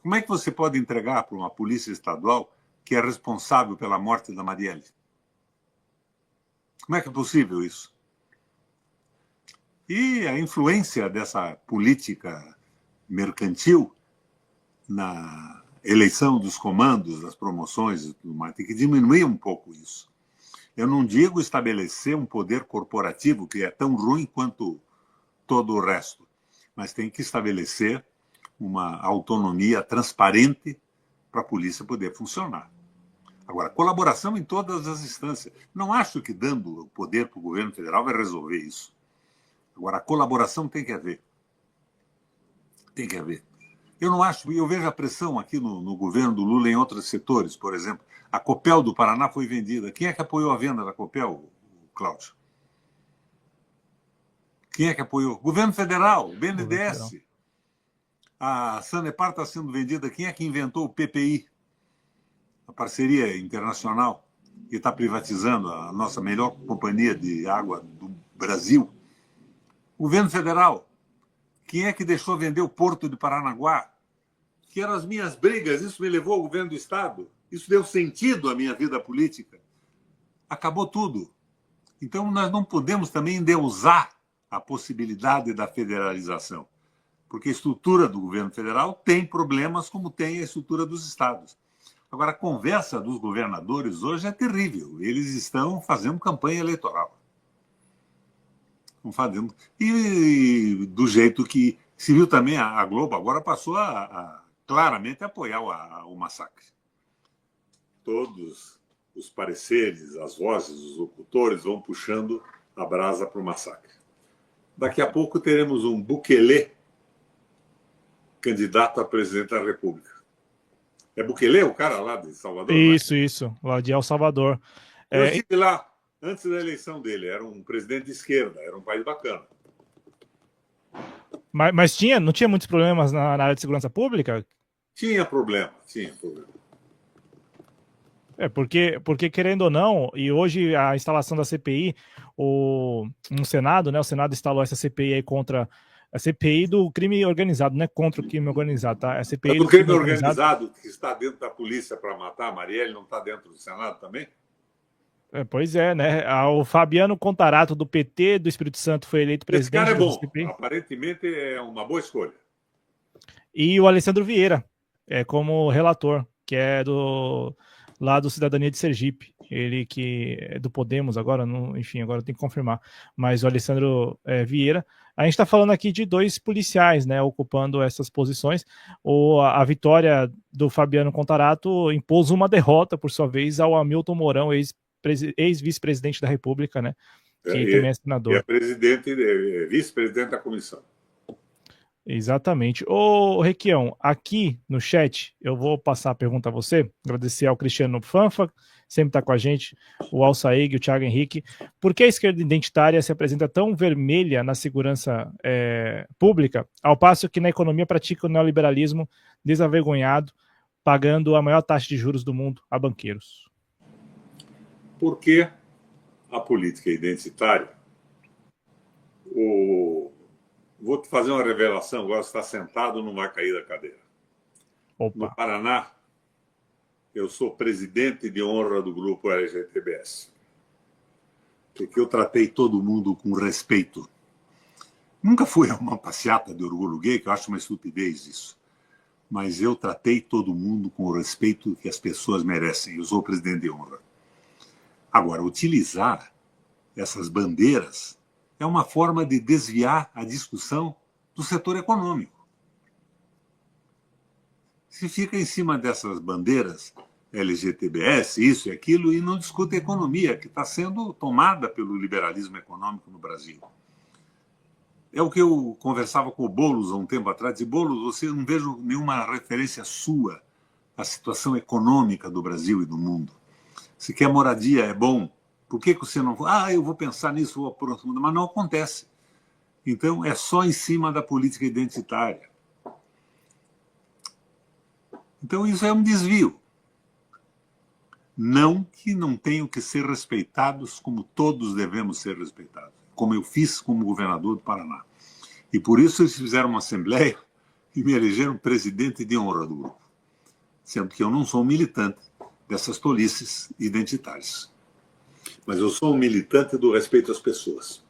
Como é que você pode entregar para uma polícia estadual que é responsável pela morte da Marielle? Como é que é possível isso? E a influência dessa política mercantil na eleição dos comandos, das promoções e tudo mais, tem que diminuir um pouco isso. Eu não digo estabelecer um poder corporativo que é tão ruim quanto todo o resto, mas tem que estabelecer uma autonomia transparente para a polícia poder funcionar. Agora, colaboração em todas as instâncias. Não acho que dando o poder para o governo federal vai resolver isso. Agora, a colaboração tem que haver. Tem que haver. Eu não acho, eu vejo a pressão aqui no governo do Lula em outros setores, por exemplo. A Copel do Paraná foi vendida. Quem é que apoiou a venda da Copel, Cláudio? Quem é que apoiou? Governo Federal, o BNDES. A Sanepar está sendo vendida. Quem é que inventou o PPI? A parceria internacional que está privatizando a nossa melhor companhia de água do Brasil. O governo federal. Quem é que deixou vender o Porto de Paranaguá? Que eram as minhas brigas, isso me levou ao governo do Estado. Isso deu sentido à minha vida política. Acabou tudo. Então, nós não podemos também endeusar a possibilidade da federalização, porque a estrutura do governo federal tem problemas como tem a estrutura dos estados. Agora, a conversa dos governadores hoje é terrível. Eles estão fazendo campanha eleitoral. Estão fazendo. E do jeito que se viu também, a Globo agora passou a claramente apoiar o massacre. Todos os pareceres, as vozes, os locutores vão puxando a brasa para o massacre. Daqui a pouco teremos um Bukele candidato a presidente da República. É Bukele, o cara lá de Salvador, não é? Isso, lá de El Salvador. Eu estive lá antes da eleição dele, era um presidente de esquerda, era um país bacana. Mas não tinha muitos problemas na área de segurança pública? Tinha problema, tinha problema. Porque querendo ou não, e hoje a instalação da CPI, no Senado, né? O Senado instalou essa CPI aí contra a CPI do crime organizado, não é contra o crime organizado, tá? A CPI Do do crime crime organizado. organizado que está dentro da polícia para matar a Marielle, não está dentro do Senado também? Pois é, né? O Fabiano Contarato, do PT do Espírito Santo, foi eleito Esse cara presidente é dessa bom, CPI. aparentemente é uma boa escolha. E o Alessandro Vieira, como relator, que é lá do Cidadania de Sergipe. Ele que é do Podemos agora, enfim, agora tem que confirmar. Mas o Alessandro Vieira. A gente está falando aqui de dois policiais, né, ocupando essas posições. A vitória do Fabiano Contarato impôs uma derrota, por sua vez, ao Hamilton Mourão, ex-vice-presidente da República, né, que também é senador. É vice-presidente da comissão. Exatamente. Ô, Requião, aqui no chat, eu vou passar a pergunta a você, agradecer ao Cristiano Fanfa, sempre está com a gente, o Alçaig, o Thiago Henrique. Por que a esquerda identitária se apresenta tão vermelha na segurança pública, ao passo que na economia pratica o neoliberalismo desavergonhado, pagando a maior taxa de juros do mundo a banqueiros? Porque a política identitária, vou te fazer uma revelação, agora você está sentado, não vai cair da cadeira. Opa. No Paraná, eu sou presidente de honra do grupo LGTBS. Porque eu tratei todo mundo com respeito. Nunca fui a uma passeata de orgulho gay, que eu acho uma estupidez isso. Mas eu tratei todo mundo com o respeito que as pessoas merecem. Eu sou o presidente de honra. Agora, utilizar essas bandeiras é uma forma de desviar a discussão do setor econômico. Se fica em cima dessas bandeiras, LGTBS, isso e aquilo, e não discute a economia, que está sendo tomada pelo liberalismo econômico no Brasil. É o que eu conversava com o Boulos há um tempo atrás. Disse, Boulos, você não vejo nenhuma referência sua à situação econômica do Brasil e do mundo. Se quer moradia, é bom. Por que você não... eu vou pensar nisso, vou aprofundar. Mas não acontece. Então, é só em cima da política identitária. Então, isso é um desvio. Não que não tenham que ser respeitados como todos devemos ser respeitados. Como eu fiz como governador do Paraná. E por isso eles fizeram uma assembleia e me elegeram presidente de honra do grupo. Sendo que eu não sou um militante dessas tolices identitárias. Mas eu sou um militante do respeito às pessoas.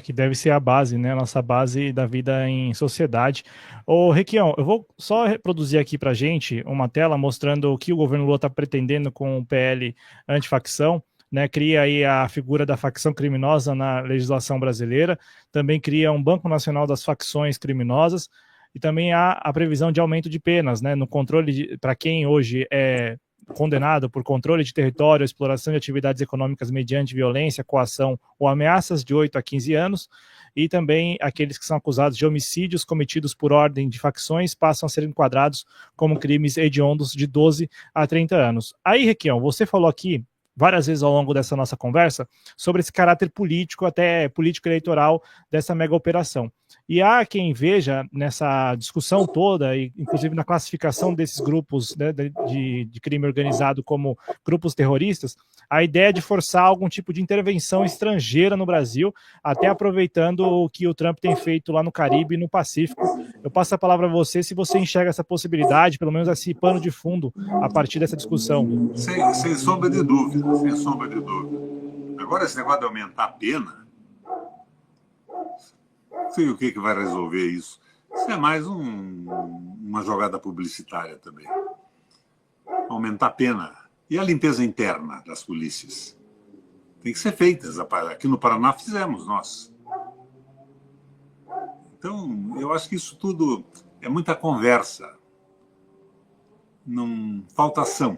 Que deve ser a base, né? A nossa base da vida em sociedade. Ô, Requião, eu vou só reproduzir aqui pra gente uma tela mostrando o que o governo Lula está pretendendo com o PL antifacção, né? Cria aí a figura da facção criminosa na legislação brasileira, também cria um Banco Nacional das Facções Criminosas, e também há a previsão de aumento de penas, né? No controle para quem hoje é condenado por controle de território, exploração de atividades econômicas mediante violência, coação ou ameaças de 8 a 15 anos, e também aqueles que são acusados de homicídios cometidos por ordem de facções passam a ser enquadrados como crimes hediondos de 12 a 30 anos. Aí, Requião, você falou aqui várias vezes ao longo dessa nossa conversa sobre esse caráter político, até político eleitoral dessa mega operação. E há quem veja nessa discussão toda, e inclusive na classificação desses grupos, né, de crime organizado como grupos terroristas, a ideia de forçar algum tipo de intervenção estrangeira no Brasil, até aproveitando o que o Trump tem feito lá no Caribe e no Pacífico. Eu passo a palavra a você, se você enxerga essa possibilidade, pelo menos esse pano de fundo, a partir dessa discussão. Sem sombra de dúvida, sem sombra de dúvida. Agora, esse negócio de aumentar a pena, não sei o que vai resolver isso. Isso é mais uma jogada publicitária também. Aumentar a pena. E a limpeza interna das polícias? Tem que ser feitas. Aqui no Paraná fizemos nós. Então, eu acho que isso tudo é muita conversa. Não falta ação.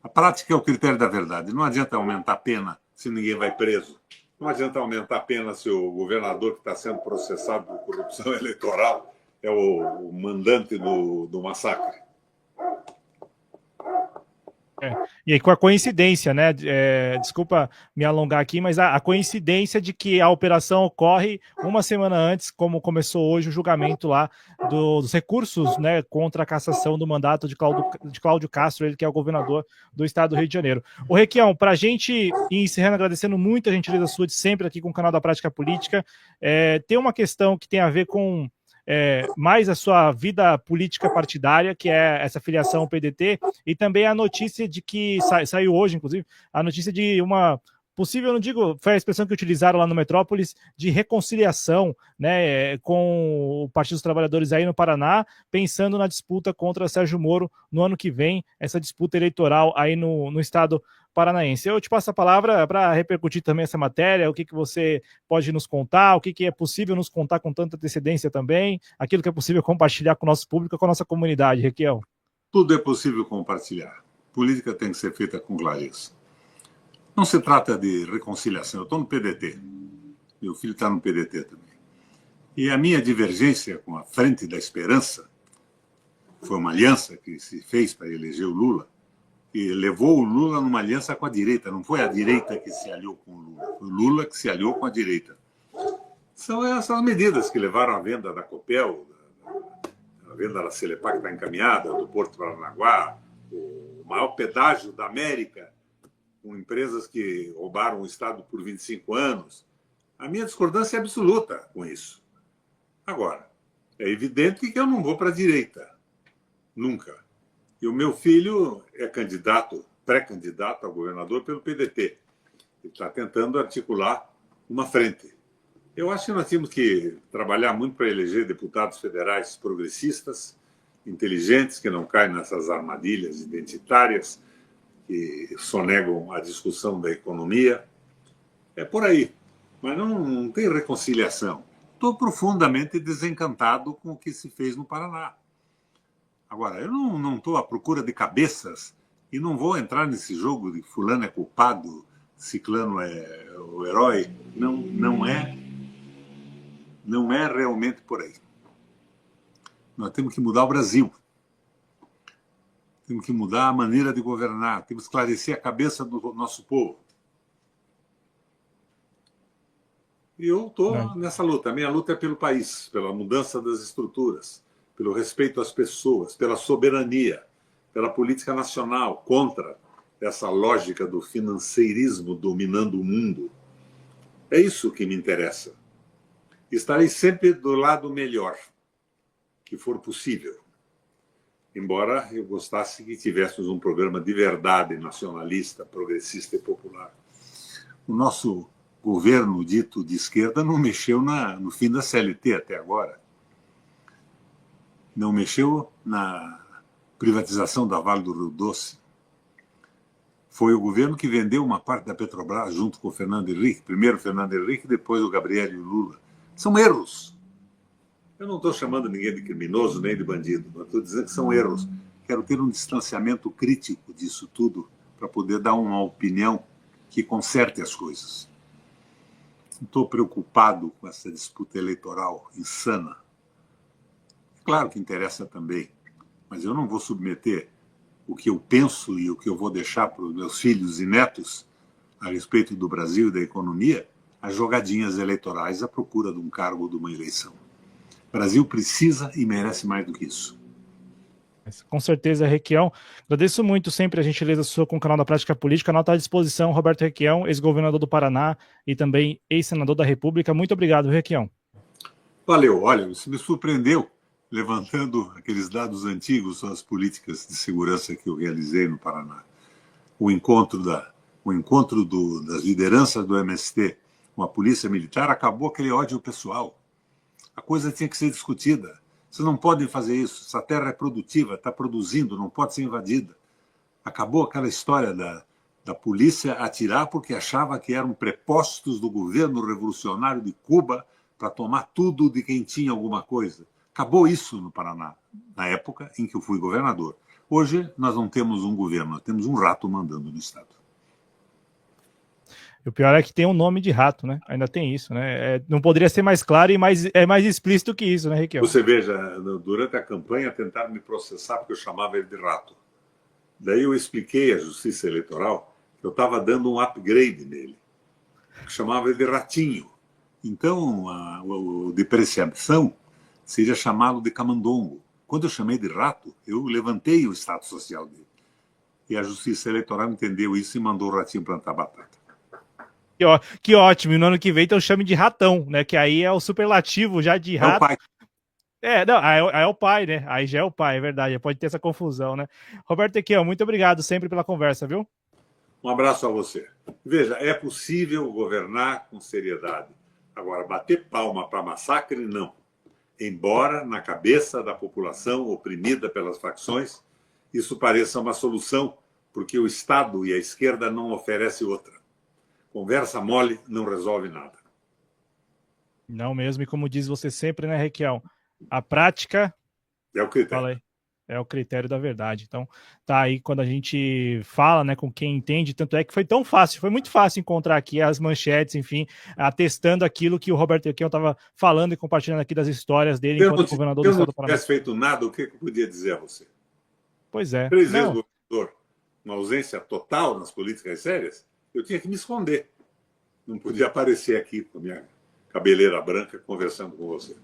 A prática é o critério da verdade. Não adianta aumentar a pena se ninguém vai preso. Não adianta aumentar a pena se o governador que está sendo processado por corrupção eleitoral é o mandante do massacre. E aí, com a coincidência, né? Desculpa me alongar aqui, mas a coincidência de que a operação ocorre uma semana antes, como começou hoje o julgamento lá dos recursos, né, contra a cassação do mandato de Cláudio Castro, ele que é o governador do estado do Rio de Janeiro. O Requião, para a gente ir encerrando, agradecendo muito a gentileza sua de sempre aqui com o canal da Prática Política, tem uma questão que tem a ver com mais a sua vida política partidária, que é essa filiação ao PDT, e também a notícia de que saiu hoje, inclusive, a notícia de uma possível, não digo, foi a expressão que utilizaram lá no Metrópolis, de reconciliação, né, com o Partido dos Trabalhadores aí no Paraná, pensando na disputa contra Sérgio Moro no ano que vem, essa disputa eleitoral aí no estado paranaense. Eu te passo a palavra para repercutir também essa matéria, o que você pode nos contar, o que é possível nos contar com tanta antecedência também, aquilo que é possível compartilhar com o nosso público, com a nossa comunidade, Requião. Tudo é possível compartilhar. Política tem que ser feita com clareza. Não se trata de reconciliação. Eu estou no PDT. Meu filho está no PDT também. E a minha divergência com a Frente da Esperança foi uma aliança que se fez para eleger o Lula e levou o Lula numa aliança com a direita. Não foi a direita que se aliou com o Lula. Foi o Lula que se aliou com a direita. São essas medidas que levaram à venda da Copel, a venda da Celepar, que está encaminhada, do Porto Paranaguá, o maior pedágio da América, com empresas que roubaram o Estado por 25 anos. A minha discordância é absoluta com isso. Agora, é evidente que eu não vou para a direita. Nunca. E o meu filho é candidato, pré-candidato a governador pelo PDT. Ele está tentando articular uma frente. Eu acho que nós temos que trabalhar muito para eleger deputados federais progressistas, inteligentes, que não caem nessas armadilhas identitárias, que sonegam a discussão da economia. É por aí. Mas não tem reconciliação. Estou profundamente desencantado com o que se fez no Paraná. Agora, eu não estou à procura de cabeças e não vou entrar nesse jogo de fulano é culpado, ciclano é o herói. Não é realmente por aí. Nós temos que mudar o Brasil. Temos que mudar a maneira de governar, temos que esclarecer a cabeça do nosso povo. E eu estou nessa luta. A minha luta é pelo país, pela mudança das estruturas, pelo respeito às pessoas, pela soberania, pela política nacional, contra essa lógica do financeirismo dominando o mundo. É isso que me interessa. Estarei sempre do lado melhor, que for possível. Embora eu gostasse que tivéssemos um programa de verdade nacionalista, progressista e popular. O nosso governo dito de esquerda não mexeu no fim da CLT até agora. Não mexeu na privatização da Vale do Rio Doce. Foi o governo que vendeu uma parte da Petrobras junto com o Fernando Henrique, primeiro o Fernando Henrique, depois o Gabriel e o Lula. São erros. Eu não estou chamando ninguém de criminoso nem de bandido, mas estou dizendo que são erros. Quero ter um distanciamento crítico disso tudo para poder dar uma opinião que conserte as coisas. Não estou preocupado com essa disputa eleitoral insana. Claro que interessa também, mas eu não vou submeter o que eu penso e o que eu vou deixar para os meus filhos e netos a respeito do Brasil e da economia a jogadinhas eleitorais à procura de um cargo ou de uma eleição. O Brasil precisa e merece mais do que isso. Com certeza, Requião. Agradeço muito sempre a gentileza sua com o canal da Prática Política. A nota à disposição, Roberto Requião, ex-governador do Paraná e também ex-senador da República. Muito obrigado, Requião. Valeu. Olha, você me surpreendeu levantando aqueles dados antigos sobre as políticas de segurança que eu realizei no Paraná. O encontro das lideranças do MST com a polícia militar acabou aquele ódio pessoal. A coisa tinha que ser discutida. Vocês não podem fazer isso. Essa terra é produtiva, está produzindo, não pode ser invadida. Acabou aquela história da polícia atirar porque achava que eram prepostos do governo revolucionário de Cuba para tomar tudo de quem tinha alguma coisa. Acabou isso no Paraná, na época em que eu fui governador. Hoje nós não temos um governo, nós temos um rato mandando no Estado. E o pior é que tem um nome de rato, né? Ainda tem isso, né? Não poderia ser mais claro e mais explícito que isso, né, Requião? Você veja, durante a campanha tentaram me processar porque eu chamava ele de rato. Daí eu expliquei à Justiça Eleitoral que eu estava dando um upgrade nele, que chamava ele de ratinho. Então, o depreciação seria chamá-lo de camundongo. Quando eu chamei de rato, eu levantei o status social dele. E a Justiça Eleitoral entendeu isso e mandou o ratinho plantar batata. Que ótimo, e no ano que vem então chame de ratão, né? Que aí é o superlativo já de rato. É o pai. Não, aí é o pai, né? Aí já é o pai, é verdade. Pode ter essa confusão, né? Roberto Requião, muito obrigado sempre pela conversa, viu? Um abraço a você. Veja, é possível governar com seriedade. Agora, bater palma para massacre, não. Embora, na cabeça da população oprimida pelas facções, isso pareça uma solução, porque o Estado e a esquerda não oferecem outra. Conversa mole não resolve nada. Não mesmo, e como diz você sempre, né, Requião? A prática... É o critério. Fala aí. É o critério da verdade. Então, tá aí quando a gente fala, né, com quem entende, tanto é que foi tão fácil, foi muito fácil encontrar aqui as manchetes, enfim, atestando aquilo que o Roberto Requião estava falando e compartilhando aqui das histórias dele enquanto governador do estado do Paraná. Se eu não tivesse feito nada, o que eu podia dizer a você? Pois é. 3 vezes governador, uma ausência total nas políticas sérias, eu tinha que me esconder. Não podia aparecer aqui com a minha cabeleira branca conversando com você.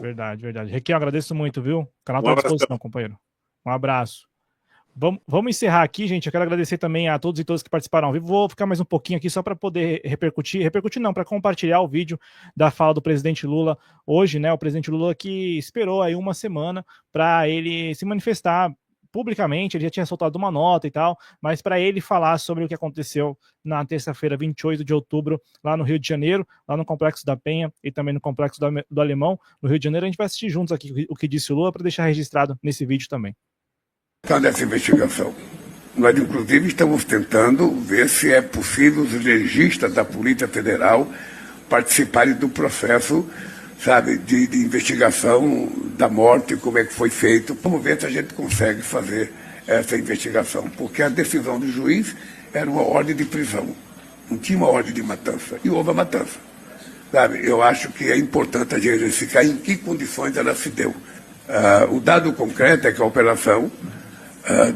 Verdade, verdade. Requião, agradeço muito, viu? O canal está à disposição, companheiro. Um abraço. Vamos encerrar aqui, gente. Eu quero agradecer também a todos e todas que participaram ao vivo. Vou ficar mais um pouquinho aqui só para poder repercutir não, para compartilhar o vídeo da fala do presidente Lula hoje, né? O presidente Lula que esperou aí uma semana para ele se manifestar publicamente. Ele já tinha soltado uma nota e tal, mas para ele falar sobre o que aconteceu na terça-feira, 28 de outubro, lá no Rio de Janeiro, lá no Complexo da Penha e também no Complexo do Alemão, no Rio de Janeiro. A gente vai assistir juntos aqui o que disse o Lula para deixar registrado nesse vídeo também. Dessa investigação. Nós, inclusive, estamos tentando ver se é possível os legistas da Polícia Federal participarem do processo, sabe, de investigação da morte, como é que foi feito. Vamos ver se a gente consegue fazer essa investigação, porque a decisão do juiz era uma ordem de prisão, não tinha uma ordem de matança, e houve a matança. Sabe, eu acho que é importante a gente verificar em que condições ela se deu. O dado concreto é que a operação,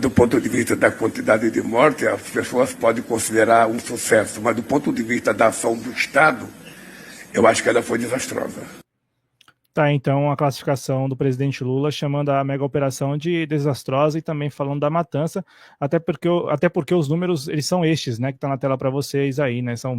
do ponto de vista da quantidade de mortes, as pessoas podem considerar um sucesso, mas do ponto de vista da ação do Estado, eu acho que ela foi desastrosa. Tá, então, a classificação do presidente Lula chamando a mega operação de desastrosa e também falando da matança, até porque os números, eles são estes, né, que tá na tela para vocês aí, né, são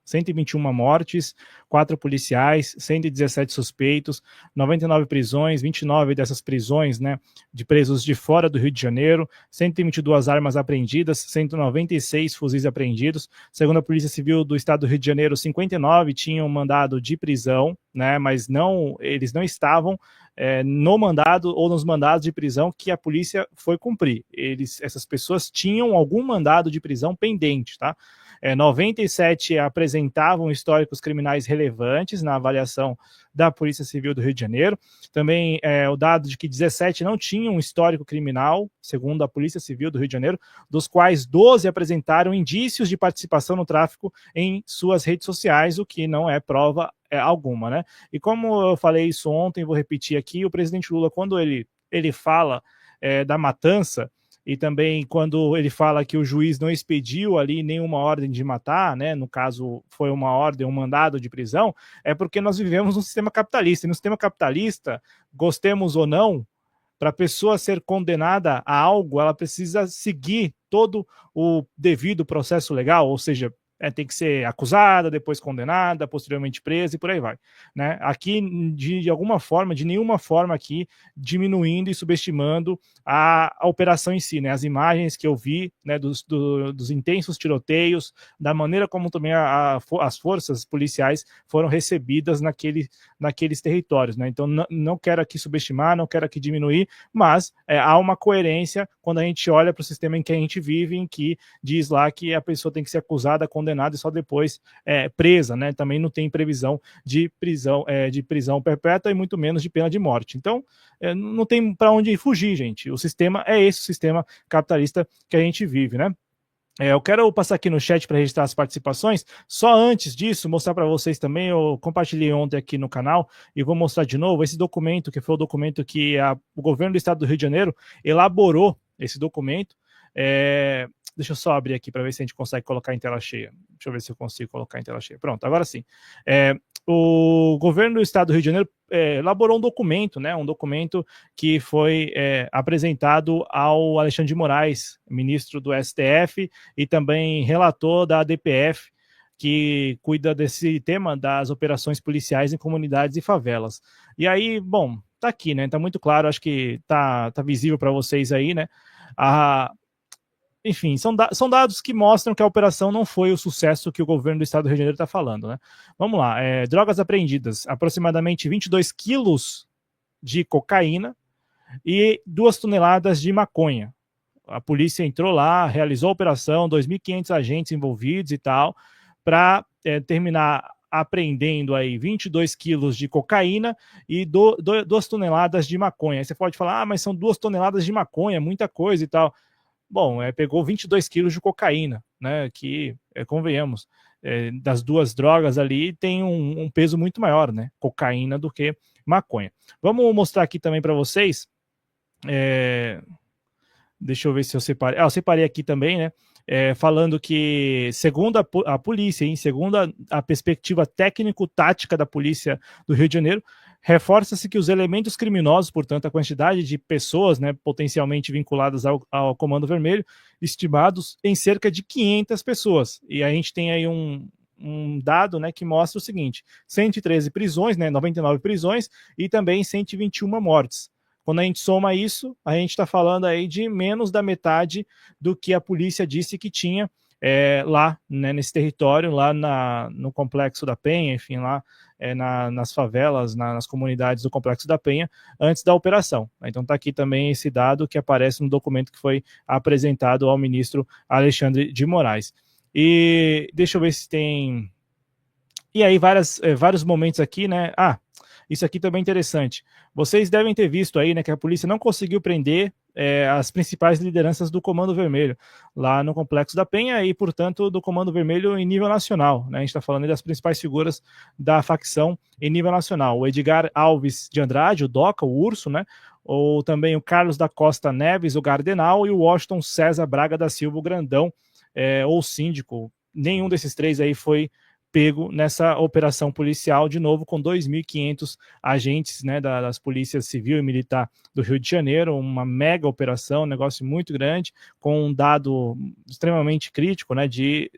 121 mortes, 4 policiais, 117 suspeitos, 99 prisões, 29 dessas prisões, né, de presos de fora do Rio de Janeiro, 122 armas apreendidas, 196 fuzis apreendidos. Segundo a Polícia Civil do Estado do Rio de Janeiro, 59 tinham mandado de prisão, né, mas eles não estavam no mandado ou nos mandados de prisão que a polícia foi cumprir. Essas pessoas tinham algum mandado de prisão pendente, tá? 97 apresentavam históricos criminais relevantes na avaliação da Polícia Civil do Rio de Janeiro. Também o dado de que 17 não tinham um histórico criminal, segundo a Polícia Civil do Rio de Janeiro, dos quais 12 apresentaram indícios de participação no tráfico em suas redes sociais, o que não é prova alguma, né? E como eu falei isso ontem, vou repetir aqui, o presidente Lula, quando ele fala da matança, e também quando ele fala que o juiz não expediu ali nenhuma ordem de matar, né, no caso foi uma ordem, um mandado de prisão, é porque nós vivemos num sistema capitalista, e no sistema capitalista, gostemos ou não, para a pessoa ser condenada a algo, ela precisa seguir todo o devido processo legal, ou seja, tem que ser acusada, depois condenada, posteriormente presa e por aí vai, né? Aqui, de alguma forma, de nenhuma forma aqui, diminuindo e subestimando a operação em si, né? As imagens que eu vi, né, dos intensos tiroteios, da maneira como também as forças policiais foram recebidas naqueles territórios, né? Então, não quero aqui subestimar, não quero aqui diminuir, mas há uma coerência quando a gente olha para o sistema em que a gente vive, em que diz lá que a pessoa tem que ser acusada, condenada e só depois presa, né? Também não tem previsão de prisão perpétua e muito menos de pena de morte. Então, não tem para onde fugir, gente. O sistema é esse, o sistema capitalista que a gente vive, né? Eu quero passar aqui no chat para registrar as participações. Só antes disso, mostrar para vocês também, eu compartilhei ontem aqui no canal e vou mostrar de novo esse documento, que foi o documento que o governo do estado do Rio de Janeiro elaborou esse documento. Deixa eu só abrir aqui para ver se a gente consegue colocar em tela cheia. Deixa eu ver se eu consigo colocar em tela cheia. Pronto, agora sim. O governo do estado do Rio de Janeiro elaborou um documento, né? Um documento que foi apresentado ao Alexandre de Moraes, ministro do STF e também relator da ADPF, que cuida desse tema das operações policiais em comunidades e favelas. E aí, bom, tá aqui, né? Tá muito claro, acho que tá visível para vocês aí, né? Enfim, são dados que mostram que a operação não foi o sucesso que o governo do estado do Rio de Janeiro está falando, né? Vamos lá, drogas apreendidas, aproximadamente 22 quilos de cocaína e 2 toneladas de maconha. A polícia entrou lá, realizou a operação, 2.500 agentes envolvidos e tal, para terminar apreendendo aí 22 quilos de cocaína e 2 toneladas de maconha. Aí você pode falar, mas são 2 toneladas de maconha, muita coisa e tal. Bom, pegou 22 quilos de cocaína, né, que, convenhamos, das duas drogas ali tem um peso muito maior, né, cocaína do que maconha. Vamos mostrar aqui também para vocês, deixa eu ver se eu separei, eu separei aqui também, né, falando que, segundo a polícia, segundo a perspectiva técnico-tática da polícia do Rio de Janeiro, reforça-se que os elementos criminosos, portanto, a quantidade de pessoas, né, potencialmente vinculadas ao Comando Vermelho, estimados em cerca de 500 pessoas. E a gente tem aí um dado, né, que mostra o seguinte: 113 prisões, né, 99 prisões e também 121 mortes. Quando a gente soma isso, a gente está falando aí de menos da metade do que a polícia disse que tinha lá, né, nesse território, lá no Complexo da Penha, enfim, lá nas favelas, nas comunidades do Complexo da Penha, antes da operação. Então está aqui também esse dado que aparece no documento que foi apresentado ao ministro Alexandre de Moraes. E deixa eu ver se tem... E aí vários momentos aqui, né? Isso aqui também é interessante. Vocês devem ter visto aí, né, que a polícia não conseguiu prender as principais lideranças do Comando Vermelho lá no Complexo da Penha e, portanto, do Comando Vermelho em nível nacional, né? A gente está falando aí das principais figuras da facção em nível nacional. O Edgar Alves de Andrade, o Doca, o Urso, né? Ou também o Carlos da Costa Neves, o Gardenal, e o Washington César Braga da Silva, o Grandão, ou Síndico. Nenhum desses três aí foi pego nessa operação policial, de novo com 2.500 agentes, né, das polícias civil e militar do Rio de Janeiro, uma mega operação, um negócio muito grande, com um dado extremamente crítico, né, de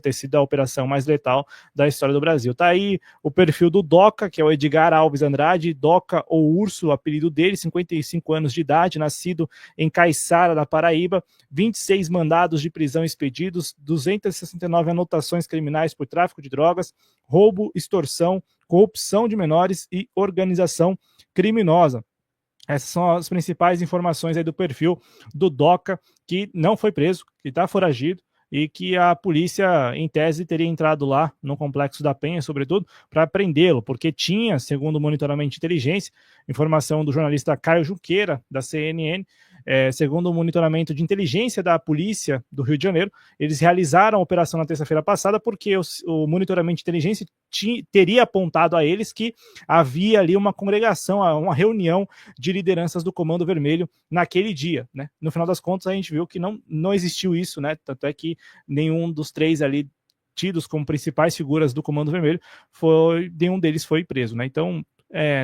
ter sido a operação mais letal da história do Brasil. Tá aí o perfil do Doca, que é o Edgar Alves Andrade, Doca ou Urso, o apelido dele, 55 anos de idade, nascido em Caiçara, da Paraíba, 26 mandados de prisão expedidos, 269 anotações criminais por tráfico de drogas, roubo, extorsão, corrupção de menores e organização criminosa. Essas são as principais informações aí do perfil do Doca, que não foi preso, que está foragido, e que a polícia, em tese, teria entrado lá no Complexo da Penha, sobretudo, para prendê-lo, porque tinha, segundo o monitoramento de inteligência, informação do jornalista Caio Junqueira, da CNN, segundo o monitoramento de inteligência da polícia do Rio de Janeiro, eles realizaram a operação na terça-feira passada porque o monitoramento de inteligência teria apontado a eles que havia ali uma congregação, uma reunião de lideranças do Comando Vermelho naquele dia, né? No final das contas, a gente viu que não existiu isso, né? Tanto é que nenhum dos três ali tidos como principais figuras do Comando Vermelho, nenhum deles foi preso, né? Então,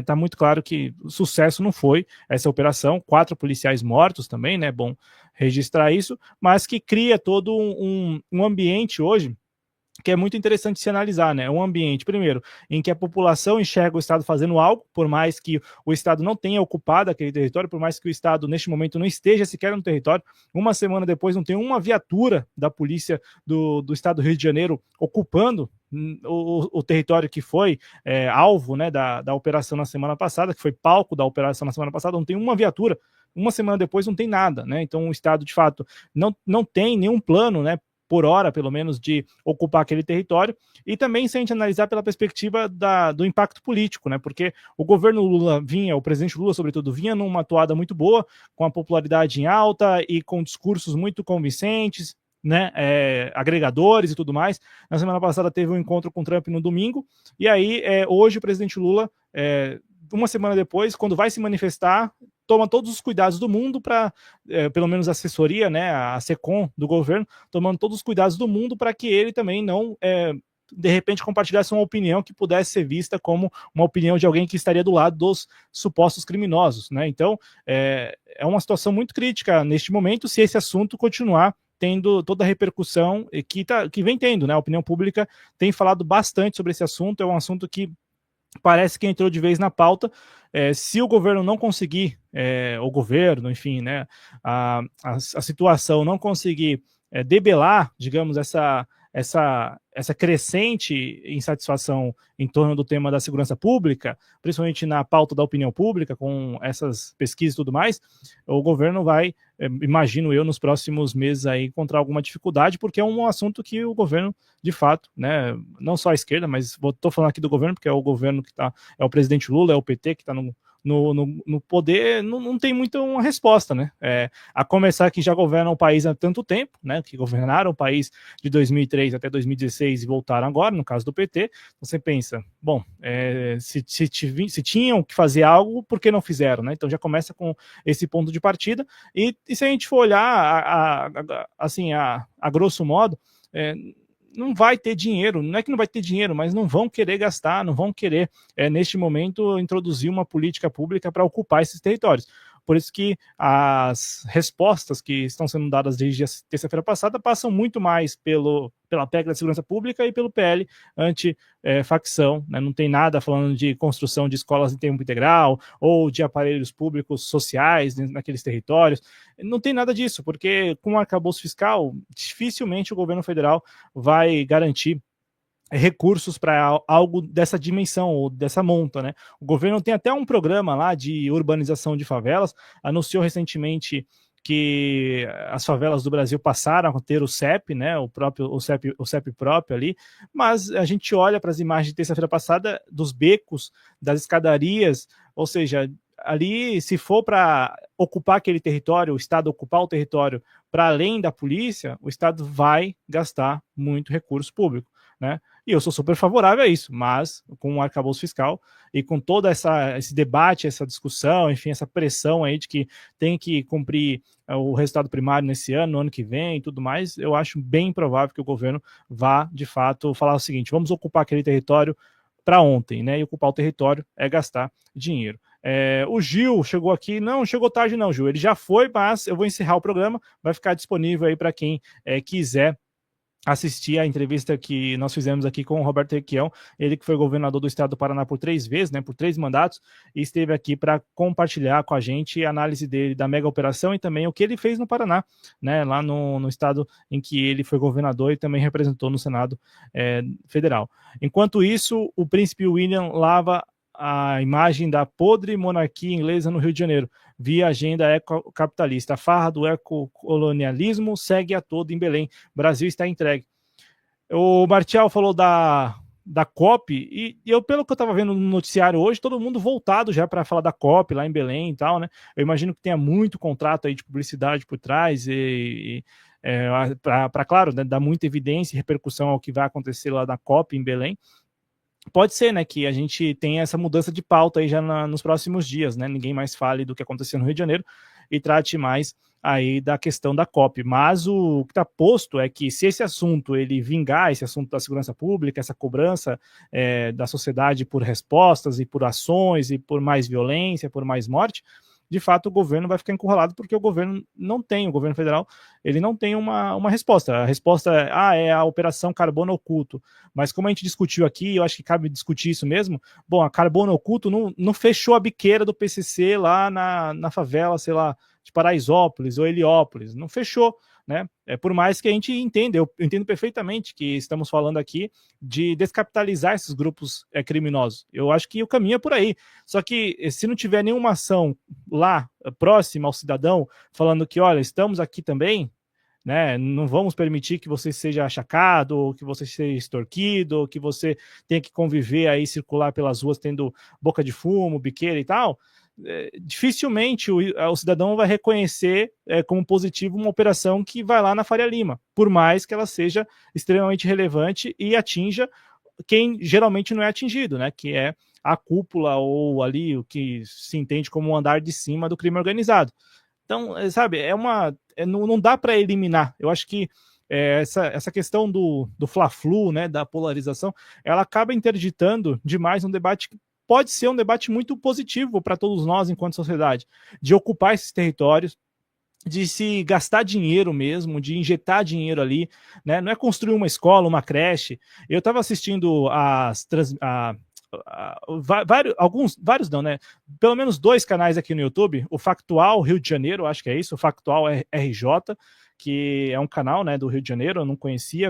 tá muito claro que o sucesso não foi essa operação, 4 policiais mortos também, né? Bom registrar isso, mas que cria todo um ambiente hoje que é muito interessante se analisar, né? Um ambiente, primeiro, em que a população enxerga o Estado fazendo algo, por mais que o Estado não tenha ocupado aquele território, por mais que o Estado, neste momento, não esteja sequer no território, uma semana depois não tem uma viatura da polícia do Estado do Rio de Janeiro ocupando o território que foi alvo, né, da operação na semana passada, que foi palco da operação na semana passada, não tem uma viatura, uma semana depois não tem nada, né? Então o Estado, de fato, não tem nenhum plano, né, por hora, pelo menos, de ocupar aquele território, e também se a gente analisar pela perspectiva do impacto político, né, porque o governo Lula o presidente Lula, sobretudo, vinha numa toada muito boa, com a popularidade em alta e com discursos muito convincentes, né, agregadores e tudo mais. Na semana passada teve um encontro com o Trump no domingo, e aí hoje o presidente Lula, uma semana depois, quando vai se manifestar, toma todos os cuidados do mundo para, pelo menos a assessoria, né, a SECOM do governo, tomando todos os cuidados do mundo para que ele também não de repente compartilhasse uma opinião que pudesse ser vista como uma opinião de alguém que estaria do lado dos supostos criminosos, né? Então, é uma situação muito crítica neste momento se esse assunto continuar tendo toda a repercussão que vem tendo, né? A opinião pública tem falado bastante sobre esse assunto, é um assunto que parece que entrou de vez na pauta. Se o governo não conseguir, o governo, enfim, né, a situação não conseguir debelar, digamos, essa crescente insatisfação em torno do tema da segurança pública, principalmente na pauta da opinião pública, com essas pesquisas e tudo mais, o governo vai, imagino eu, nos próximos meses aí encontrar alguma dificuldade, porque é um assunto que o governo, de fato, né, não só a esquerda, mas estou falando aqui do governo, porque é o governo que está, é o presidente Lula, é o PT que está no poder, não tem muita uma resposta, né? A começar que já governam o país há tanto tempo, né? Que governaram o país de 2003 até 2016 e voltaram agora, no caso do PT. Você pensa, bom, se tinham que fazer algo, por que não fizeram, né? Então já começa com esse ponto de partida. E se a gente for olhar assim, a grosso modo, não vai ter dinheiro, não é que não vai ter dinheiro, mas não vão querer gastar, não vão querer, neste momento, introduzir uma política pública para ocupar esses territórios. Por isso que as respostas que estão sendo dadas desde a terça-feira passada passam muito mais pela PEC da segurança pública e pelo PL anti-facção, né? Não tem nada falando de construção de escolas em tempo integral ou de aparelhos públicos sociais naqueles territórios. Não tem nada disso, porque com o arcabouço fiscal, dificilmente o governo federal vai garantir recursos para algo dessa dimensão ou dessa monta, né? O governo tem até um programa lá de urbanização de favelas, anunciou recentemente que as favelas do Brasil passaram a ter o CEP, né? O CEP próprio ali, mas a gente olha para as imagens de terça-feira passada dos becos, das escadarias, ou seja, ali, se for para ocupar aquele território, o Estado ocupar o território para além da polícia, o Estado vai gastar muito recurso público, né? E eu sou super favorável a isso, mas com o arcabouço fiscal e com todo esse debate, essa discussão, enfim, essa pressão aí de que tem que cumprir o resultado primário nesse ano, no ano que vem e tudo mais, eu acho bem provável que o governo vá, de fato, falar o seguinte: vamos ocupar aquele território para ontem, né? E ocupar o território é gastar dinheiro. O Gil chegou aqui, não chegou tarde não, Gil, ele já foi, mas eu vou encerrar o programa, vai ficar disponível aí para quem quiser assistir a entrevista que nós fizemos aqui com o Roberto Requião, ele que foi governador do estado do Paraná por 3 vezes, né, por 3 mandatos, e esteve aqui para compartilhar com a gente a análise dele da mega operação e também o que ele fez no Paraná, né, lá no estado em que ele foi governador e também representou no Senado Federal. Enquanto isso, o príncipe William lava a imagem da podre monarquia inglesa no Rio de Janeiro, via agenda ecocapitalista. A farra do ecocolonialismo segue a todo em Belém. O Brasil está entregue. O Martial falou da COP, e eu, pelo que eu estava vendo no noticiário hoje, todo mundo voltado já para falar da COP lá em Belém e tal, né? Eu imagino que tenha muito contrato aí de publicidade por trás para, claro, né, dar muita evidência e repercussão ao que vai acontecer lá na COP em Belém. Pode ser, né, que a gente tenha essa mudança de pauta aí já nos próximos dias, né? Ninguém mais fale do que aconteceu no Rio de Janeiro e trate mais aí da questão da COP. Mas o que está posto é que se esse assunto ele vingar, esse assunto da segurança pública, essa cobrança da sociedade por respostas e por ações e por mais violência, por mais morte, de fato o governo vai ficar encurralado, porque o governo federal, ele não tem uma resposta. A resposta é a Operação Carbono Oculto. Mas como a gente discutiu aqui, eu acho que cabe discutir isso mesmo, bom, a Carbono Oculto não fechou a biqueira do PCC lá na favela, sei lá, de Paraisópolis ou Heliópolis, não fechou, né? Por mais que a gente entenda, eu entendo perfeitamente que estamos falando aqui de descapitalizar esses grupos criminosos. Eu acho que o caminho é por aí. Só que se não tiver nenhuma ação lá próxima ao cidadão, falando que, olha, estamos aqui também, né? Não vamos permitir que você seja achacado, ou que você seja extorquido, ou que você tenha que conviver aí, circular pelas ruas tendo boca de fumo, biqueira e tal. dificilmente o cidadão vai reconhecer como positivo uma operação que vai lá na Faria Lima, por mais que ela seja extremamente relevante e atinja quem geralmente não é atingido, né, que é a cúpula ou ali o que se entende como um andar de cima do crime organizado. Então, sabe, não dá para eliminar. Eu acho que essa questão do fla-flu, né, da polarização, ela acaba interditando demais um debate que pode ser um debate muito positivo para todos nós enquanto sociedade, de ocupar esses territórios, de se gastar dinheiro mesmo, de injetar dinheiro ali, né? Não é construir uma escola, uma creche. Eu estava assistindo vários não, né? Pelo menos 2 canais aqui no YouTube, o Factual Rio de Janeiro, acho que é isso, o Factual RJ, que é um canal, né, do Rio de Janeiro, eu não conheci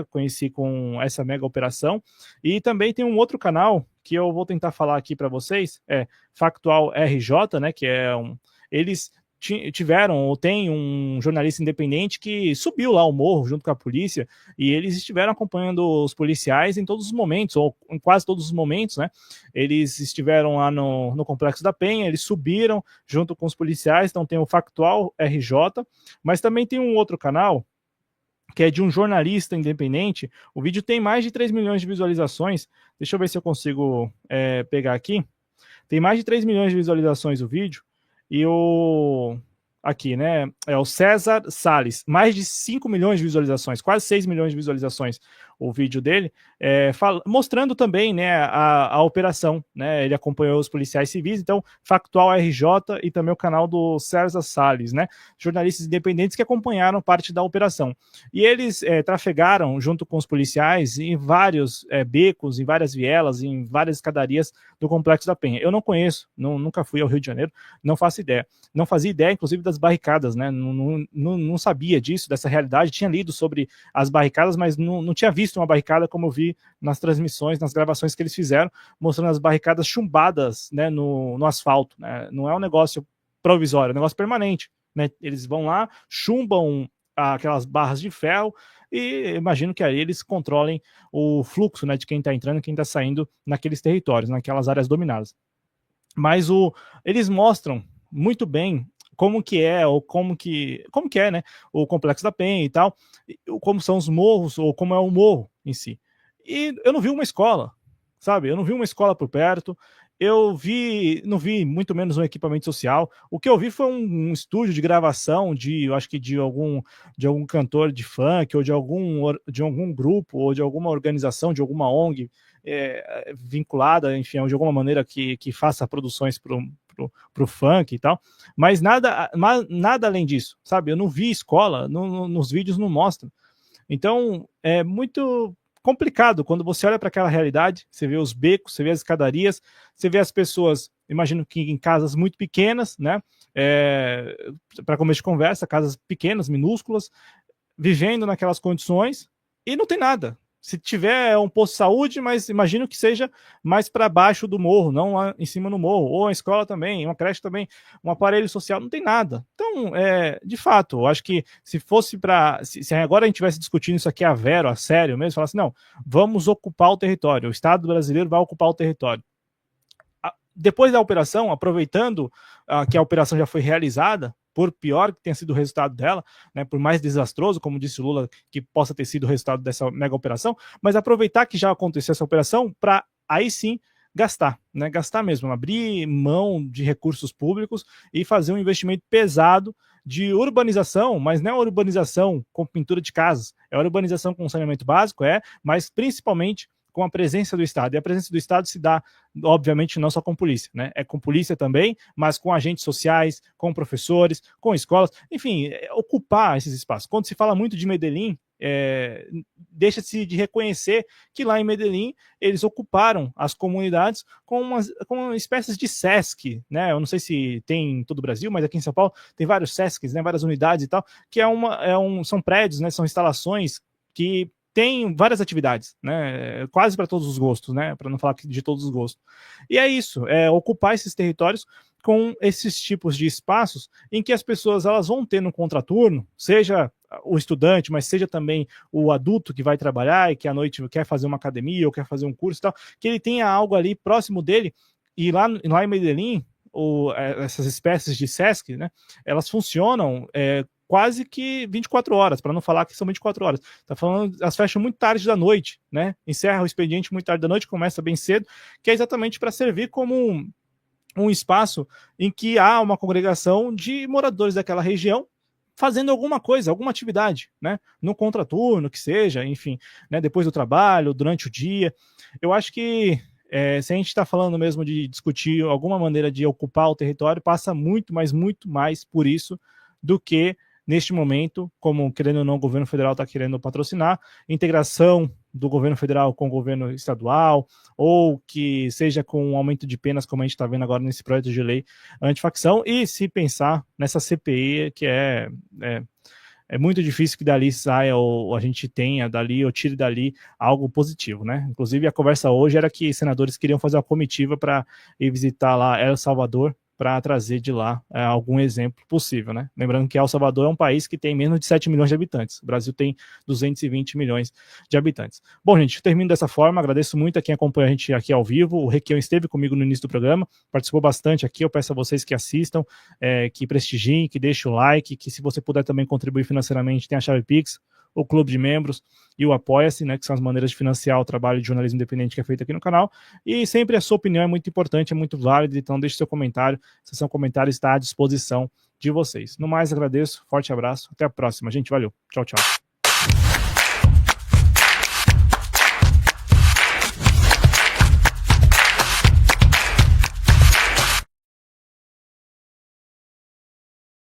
com essa mega operação, e também tem um outro canal que eu vou tentar falar aqui para vocês, Factual RJ, né, que eles tiveram ou tem um jornalista independente que subiu lá o morro junto com a polícia e eles estiveram acompanhando os policiais em todos os momentos, ou em quase todos os momentos, né? Eles estiveram lá no Complexo da Penha, eles subiram junto com os policiais, então tem o Factual RJ, mas também tem um outro canal que é de um jornalista independente. O vídeo tem mais de 3 milhões de visualizações. Deixa eu ver se eu consigo pegar aqui. Tem mais de 3 milhões de visualizações o vídeo. E aqui, né, é o César Salles, mais de 5 milhões de visualizações, quase 6 milhões de visualizações o vídeo dele, mostrando também, né, a operação, né, ele acompanhou os policiais civis, então Factual RJ e também o canal do César Salles, né, jornalistas independentes que acompanharam parte da operação. E eles trafegaram junto com os policiais em vários becos, em várias vielas, em várias escadarias do Complexo da Penha. Eu não conheço, nunca fui ao Rio de Janeiro, não faço ideia. Não fazia ideia, inclusive, das barricadas, né? Não sabia disso, dessa realidade. Tinha lido sobre as barricadas, mas não tinha visto uma barricada como eu vi nas transmissões, nas gravações que eles fizeram, mostrando as barricadas chumbadas, né, no asfalto, né? Não é um negócio provisório, é um negócio permanente, né? Eles vão lá, chumbam aquelas barras de ferro e imagino que aí eles controlem o fluxo, né, de quem está entrando e quem está saindo naqueles territórios, naquelas áreas dominadas. Mas eles mostram muito bem como que é, ou como que é, né, o Complexo da Penha e tal, como são os morros, ou como é o morro em si. E eu não vi uma escola, sabe? Eu não vi uma escola por perto, não vi muito menos um equipamento social. O que eu vi foi um estúdio de gravação eu acho que de algum cantor de funk, ou de algum grupo, ou de alguma organização, de alguma ONG vinculada, enfim, de alguma maneira que faça produções pro funk e tal, mas nada além disso, sabe? Eu não vi escola, nos vídeos não mostram. Então, é muito complicado quando você olha para aquela realidade, você vê os becos, você vê as escadarias, você vê as pessoas, imagino que em casas muito pequenas, né? Para começo de conversa, casas pequenas, minúsculas, vivendo naquelas condições e não tem nada. Se tiver um posto de saúde, mas imagino que seja mais para baixo do morro, não lá em cima no morro, ou a escola também, uma creche também, um aparelho social, não tem nada. Então, de fato, eu acho que se fosse se agora a gente estivesse discutindo isso aqui a vero, a sério mesmo, falasse, não, vamos ocupar o território, o Estado brasileiro vai ocupar o território. Depois da operação, aproveitando que a operação já foi realizada, por pior que tenha sido o resultado dela, né, por mais desastroso, como disse o Lula, que possa ter sido o resultado dessa mega operação, mas aproveitar que já aconteceu essa operação para aí sim gastar, né, gastar mesmo, abrir mão de recursos públicos e fazer um investimento pesado de urbanização, mas não é urbanização com pintura de casas, é urbanização com saneamento básico, mas principalmente com a presença do Estado. E a presença do Estado se dá, obviamente, não só com polícia, né? É com polícia também, mas com agentes sociais, com professores, com escolas, enfim, ocupar esses espaços. Quando se fala muito de Medellín, deixa-se de reconhecer que lá em Medellín eles ocuparam as comunidades com espécies de SESC, né? Eu não sei se tem em todo o Brasil, mas aqui em São Paulo tem vários SESCs, né? Várias unidades e tal, que são prédios, né? São instalações que tem várias atividades, né? Quase para todos os gostos, né? Para não falar de todos os gostos. E é isso, ocupar esses territórios com esses tipos de espaços em que as pessoas elas vão ter no contraturno, seja o estudante, mas seja também o adulto que vai trabalhar e que à noite quer fazer uma academia ou quer fazer um curso e tal, que ele tenha algo ali próximo dele. E lá em Medellín, essas espécies de SESC, né, elas funcionam quase que 24 horas, para não falar que são 24 horas. Tá falando, elas fecham muito tarde da noite, né? Encerra o expediente muito tarde da noite, começa bem cedo, que é exatamente para servir como um espaço em que há uma congregação de moradores daquela região fazendo alguma coisa, alguma atividade, né? No contraturno, que seja, enfim, né? Depois do trabalho, durante o dia. Eu acho que se a gente está falando mesmo de discutir alguma maneira de ocupar o território, passa muito, mas muito mais por isso do que neste momento, como querendo ou não, o governo federal está querendo patrocinar, integração do governo federal com o governo estadual, ou que seja com um aumento de penas, como a gente está vendo agora nesse projeto de lei antifacção, e se pensar nessa CPI, que é muito difícil que dali saia, ou a gente tenha dali, ou tire dali algo positivo, né? Inclusive, a conversa hoje era que senadores queriam fazer uma comitiva para ir visitar lá El Salvador, para trazer de lá algum exemplo possível, né? Lembrando que El Salvador é um país que tem menos de 7 milhões de habitantes. O Brasil tem 220 milhões de habitantes. Bom, gente, eu termino dessa forma. Agradeço muito a quem acompanha a gente aqui ao vivo. O Requião esteve comigo no início do programa, participou bastante aqui. Eu peço a vocês que assistam, que prestigiem, que deixem o like, que se você puder também contribuir financeiramente, tem a chave Pix, o clube de membros e o Apoia-se, né, que são as maneiras de financiar o trabalho de jornalismo independente que é feito aqui no canal. E sempre a sua opinião é muito importante, é muito válida, então deixe seu comentário. Se seu comentário está à disposição de vocês. No mais, agradeço, forte abraço, até a próxima, gente, valeu, tchau, tchau.